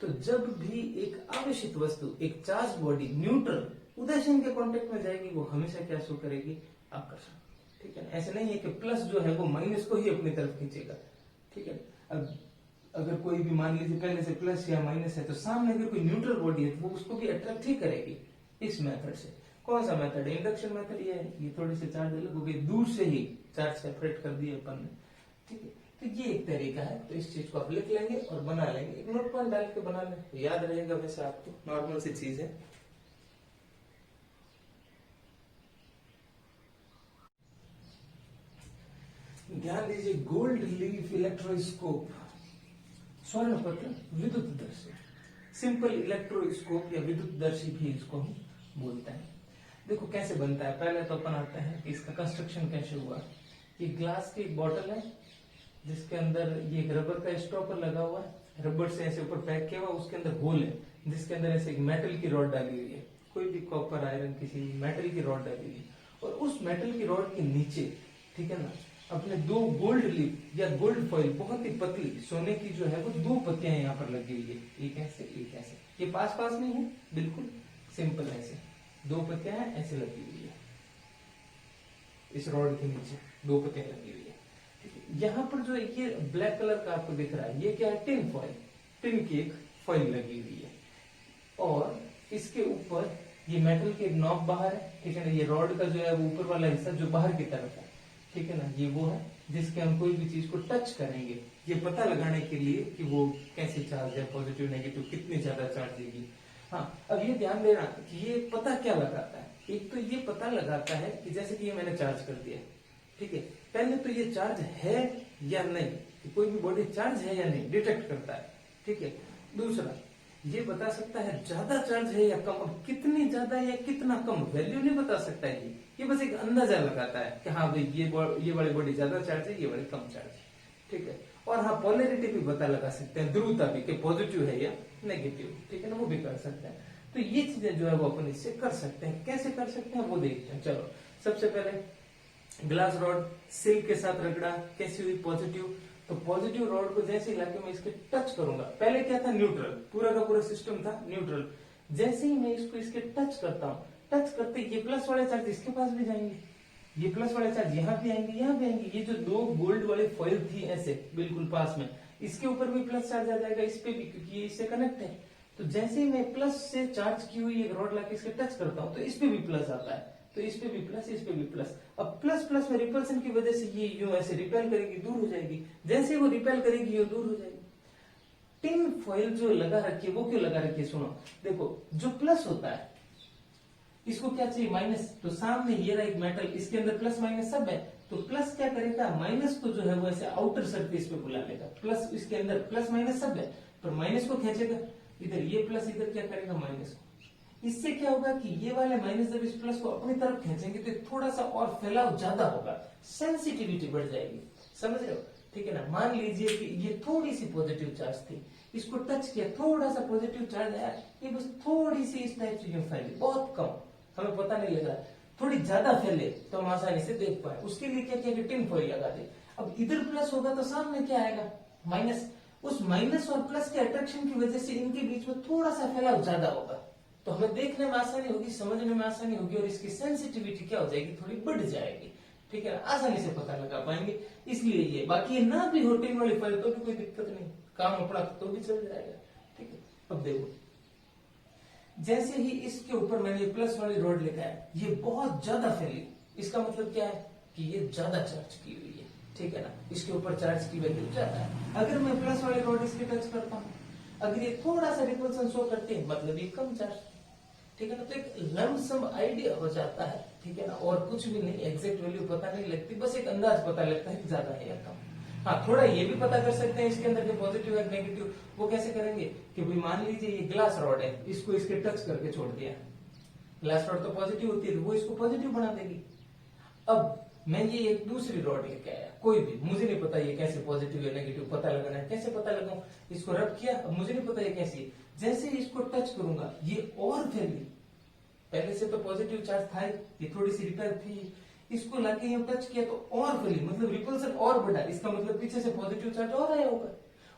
Speaker 1: तो जब भी एक आवेशित वस्तु, एक चार्ज बॉडी न्यूट्रल उदासीन के कांटेक्ट में जाएगी, वो हमेशा क्या शो करेगी, आकर्षण, ठीक है। ऐसे नहीं है कि प्लस जो है वो माइनस को ही अपनी तरफ खींचेगा, ठीक है। अब अगर कोई भी मान लीजिए पहले से प्लस या माइनस है, तो सामने अगर कोई न्यूट्रल बॉडी है तो वो उसको भी अट्रैक्ट ही करेगी इस मेथड से। कौन सा मेथड है, इंडक्शन मेथड। ये थोड़ी सी चार्ज अलग हो गई, दूर से ही चार्ज सेपरेट कर दिए अपन ने, ठीक है। तो ये एक तरीका है, तो इस चीज को आप लिख लेंगे और बना लेंगे, एक नोट पॉइंट डाल के बना लें, तो याद रहेगा। वैसे आपको नॉर्मल सी चीज है। ध्यान दीजिए, गोल्ड लीफ इलेक्ट्रोस्कोप, स्वर्ण पत्र विद्युत दर्शी, सिंपल इलेक्ट्रोस्कोप या विद्युत दर्शी भी इसको हम बोलते हैं। देखो कैसे बनता है, पहले तो अपन आता है कि इसका कंस्ट्रक्शन कैसे हुआ। ये ग्लास की एक बॉटल है जिसके अंदर ये एक रबर का स्टॉपर लगा हुआ है, रबर से ऐसे ऊपर पैक किया हुआ, उसके अंदर होल है जिसके अंदर ऐसे एक मेटल की रॉड डाली हुई है, कोई भी कॉपर आयरन किसी मेटल की रॉड डाली हुई है, और उस मेटल की रॉड के नीचे, ठीक है ना, अपने 2 गोल्ड लीफ या गोल्ड फॉइल, बहुत ही पतली सोने की जो है वो 2 पत्तियां यहाँ पर लगी हुई है, एक ऐसे एक ऐसे, ये पास पास नहीं है, बिल्कुल सिंपल ऐसे 2 पत्तियां ऐसे लगी हुई है, इस रॉड के नीचे 2 पत्तियां लगी हुई है, ठीक है। यहाँ पर जो ये ब्लैक कलर का आपको दिख रहा है, ये क्या है, टिन फॉइल, टिन की एक फॉइल लगी हुई है, और इसके ऊपर ये मेटल की एक नॉब बाहर है, ठीक है ना। ये रॉड का जो है वो ऊपर वाला हिस्सा जो बाहर की तरफ है, ठीक है ना, ये वो है जिसके हम कोई भी चीज को टच करेंगे, ये पता लगाने के लिए कि वो कैसे चार्ज है, पॉजिटिव नेगेटिव, कितनी ज्यादा चार्ज देगी। हाँ, अब ये ध्यान देना कि ये पता क्या लगाता है, एक तो ये पता लगाता है कि जैसे कि ये मैंने चार्ज कर दिया, ठीक है, पहले तो ये चार्ज है या नहीं, कि कोई भी बॉडी चार्ज है या नहीं डिटेक्ट करता है, ठीक है। दूसरा ये बता सकता है ज्यादा चार्ज है या कम, अब कितनी ज्यादा या कितना कम वैल्यू नहीं बता सकता है ये बस एक अंदाजा लगाता है कि हाँ भाई ये वाली बॉडी ज्यादा चार्ज है, ये वाली कम चार्ज है, ठीक है। और हाँ, पोलैरिटी भी पता लगा सकते हैं, ध्रुवता भी, कि पॉजिटिव है या नेगेटिव, ठीक है ना, वो भी कर सकते हैं। तो ये चीजें जो है वो अपन इससे कर सकते हैं। कैसे कर सकते हैं वो देखते हैं। चलो, सबसे पहले ग्लास रॉड सिल्क के साथ रगड़ा, कैसी हुई, पॉजिटिव। तो पॉजिटिव रॉड को जैसे इलाके में इसके टच करूंगा, पहले क्या था, न्यूट्रल, पूरा का पूरा सिस्टम था न्यूट्रल। जैसे ही मैं इसको इसके टच करता हूँ, टच करते ये प्लस वाले चार्ज इसके पास भी जाएंगे, ये प्लस वाले चार्ज यहाँ भी आएंगे, यहाँ भी आएंगे। ये जो दो गोल्ड वाले फॉइल थी ऐसे बिल्कुल पास में, इसके ऊपर भी प्लस चार्ज आ जाएगा, इस पे भी, क्योंकि ये इससे कनेक्ट है। तो जैसे ही मैं प्लस से चार्ज की हुई एक रॉड लाके इसके टच करता हूँ तो इस पे भी प्लस आता है, तो इस पे भी प्लस, इस पे भी प्लस। अब प्लस प्लस में रिपल्सन की वजह से ये यूं ऐसे रिपेल करेगी, दूर हो जाएगी। जैसे वो रिपेल करेगी यूं दूर हो जाएगी। टिन फॉइल जो लगा रखी है वो क्यों लगा रखी है, सुनो। देखो जो प्लस होता है इसको क्या चाहिए, माइनस। तो सामने ये रहा एक मेटल, इसके अंदर प्लस माइनस सब है, तो प्लस क्या करेगा, माइनस को जो है वो ऐसे आउटर सरफेस पे बुला लेगा। प्लस इसके अंदर प्लस माइनस सब है, पर माइनस को खींचेगा इधर, ये प्लस इधर क्या करेगा, माइनस को। इससे क्या होगा कि ये वाले माइनस जब इस प्लस को अपनी तरफ खींचेंगे तो थोड़ा सा और फैलाव ज्यादा होगा, सेंसिटिविटी बढ़ जाएगी, समझ रहे हो, ठीक है ना। मान लीजिए कि ये थोड़ी सी पॉजिटिव चार्ज थी, इसको टच किया, थोड़ा सा पॉजिटिव चार्ज आया, ये बस थोड़ी सी इस टाइप से फैली, बहुत कम, हमें पता नहीं लग रहा। थोड़ी ज्यादा फैले तो हम आसानी से देख पाए, उसके लिए क्या किया, टिन फॉइल लगा दे। अब इधर प्लस होगा तो सामने क्या आएगा, माइनस। उस माइनस और प्लस के अट्रैक्शन की वजह से इनके बीच में थोड़ा सा फैलाव ज्यादा होगा, तो हमें देखने में आसानी होगी, समझने में आसानी होगी, और इसकी सेंसिटिविटी क्या हो जाएगी, थोड़ी बढ़ जाएगी, ठीक है ना, आसानी से पता लगा पाएंगे। इसलिए ये, बाकी ये ना भी हो टिन वाली फॉइल तो भी कोई दिक्कत नहीं, काम अपना तो भी चल जाएगा, ठीक है। अब देखो जैसे ही इसके ऊपर मैंने प्लस वाली रॉड लिखा है, ये बहुत ज्यादा फैली, इसका मतलब क्या है कि ये ज्यादा चार्ज की हुई है, ठीक है ना, इसके ऊपर चार्ज की वैल्यू ज्यादा है। अगर मैं प्लस वाली रॉड इसके टच करता हूँ, अगर ये थोड़ा सा रिपल्सन शो करते हैं, मतलब ये कम चार्ज, ठीक है ना। तो एक लमसम आइडिया हो जाता है, ठीक है ना, और कुछ भी नहीं, एग्जैक्ट वैल्यू पता नहीं लगती, बस एक अंदाज पता लगता है कि ज्यादा है या कम। हाँ, थोड़ा ये भी पता कर सकते हैं इसके अंदर जो पॉजिटिव है नेगेटिव, वो कैसे करेंगे कि भाई मान लीजिए ये ग्लास रॉड है, इसको इसके टच करके छोड़ दिया, ग्लास रॉड तो पॉजिटिव होती है, तो वो इसको पॉजिटिव बना देगी। अब मैं ये एक दूसरी रॉड लेके आया, कोई भी, मुझे नहीं पता ये कैसे पॉजिटिव या नेगेटिव पता लगाना है, कैसे पता लगाऊं, इसको रब किया, अब मुझे नहीं पता ये कैसी है। जैसे ही इसको टच करूंगा ये और फैली, पहले से तो पॉजिटिव चार्ज था, ये थोड़ी सी रिपेल थी, इसको लाके यहाँ टच किया तो और फैली, मतलब रिपल्सन और बढ़ा, इसका मतलब पीछे से पॉजिटिव चार्ज और आया होगा।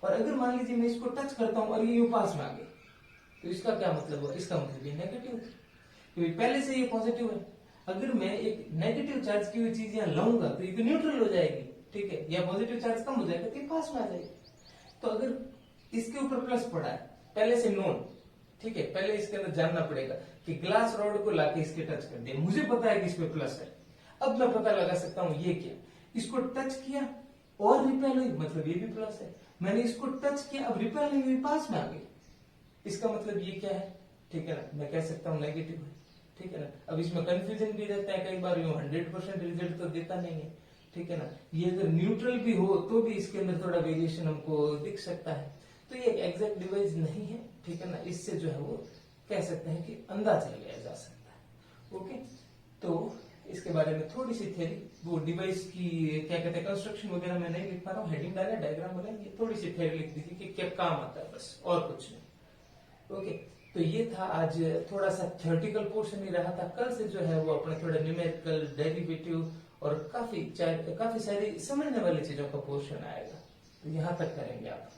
Speaker 1: और अगर मान लीजिए मैं इसको टच करता हूँ और ये पास में आ गए, तो इसका क्या मतलब हुआ, इसका मतलब ये नेगेटिव है, क्योंकि पहले से ये पॉजिटिव है। अगर मैं एक नेगेटिव चार्ज की हुई चीज यहाँ लाऊंगा तो ये तो न्यूट्रल हो जाएगी, ठीक है, या पॉजिटिव चार्ज कम हो जाएगा तो ये पास में आ जाएगी। तो अगर इसके ऊपर प्लस पड़ा है, पहले से नोन, ठीक है, पहले इसके अंदर जानना पड़ेगा कि ग्लास रॉड को लाके इसके टच कर दिया, मुझे पता है कि इस पे प्लस है। अब मैं पता लगा सकता हूं ये क्या, इसको टच किया और रिपेल हुई, मतलब ये भी प्लस है। मैंने इसको टच किया, अब रिपेल नहीं हुई, पास में आ गई, इसका मतलब ये क्या है, ठीक है ना, मैं कह सकता हूँ नेगेटिव है, ठीक है ना। अब इसमें कंफ्यूजन भी रहता है, कई बार यूं 100% रिजल्ट तो देता नहीं है, ठीक है ना। ये अगर न्यूट्रल भी हो तो भी इसके अंदर थोड़ा वेरिएशन हमको दिख सकता है, तो ये एक एग्जैक्ट डिवाइस नहीं है, ठीक है ना। इससे जो है वो कह सकते हैं कि अंदाज लगाया जा सकता है। ओके, तो इसके बारे में थोड़ी सी थ्योरी, वो डिवाइस की क्या कहते हैं कंस्ट्रक्शन वगैरह मैं नहीं लिख पा रहा हूँ, हेडिंग डाला, डायग्राम बनाया, ये थोड़ी सी थ्योरी लिख दी थी कि क्या काम आता है, बस और कुछ नहीं। ओके, तो ये था आज थोड़ा सा थ्योरेटिकल पोर्शन ही रहा था। कल से जो है वो अपने थोड़ा न्यूमेरिकल, डेरिवेटिव और काफी सारी समझने वाली चीजों का पोर्शन आएगा, तो यहाँ तक करेंगे आप।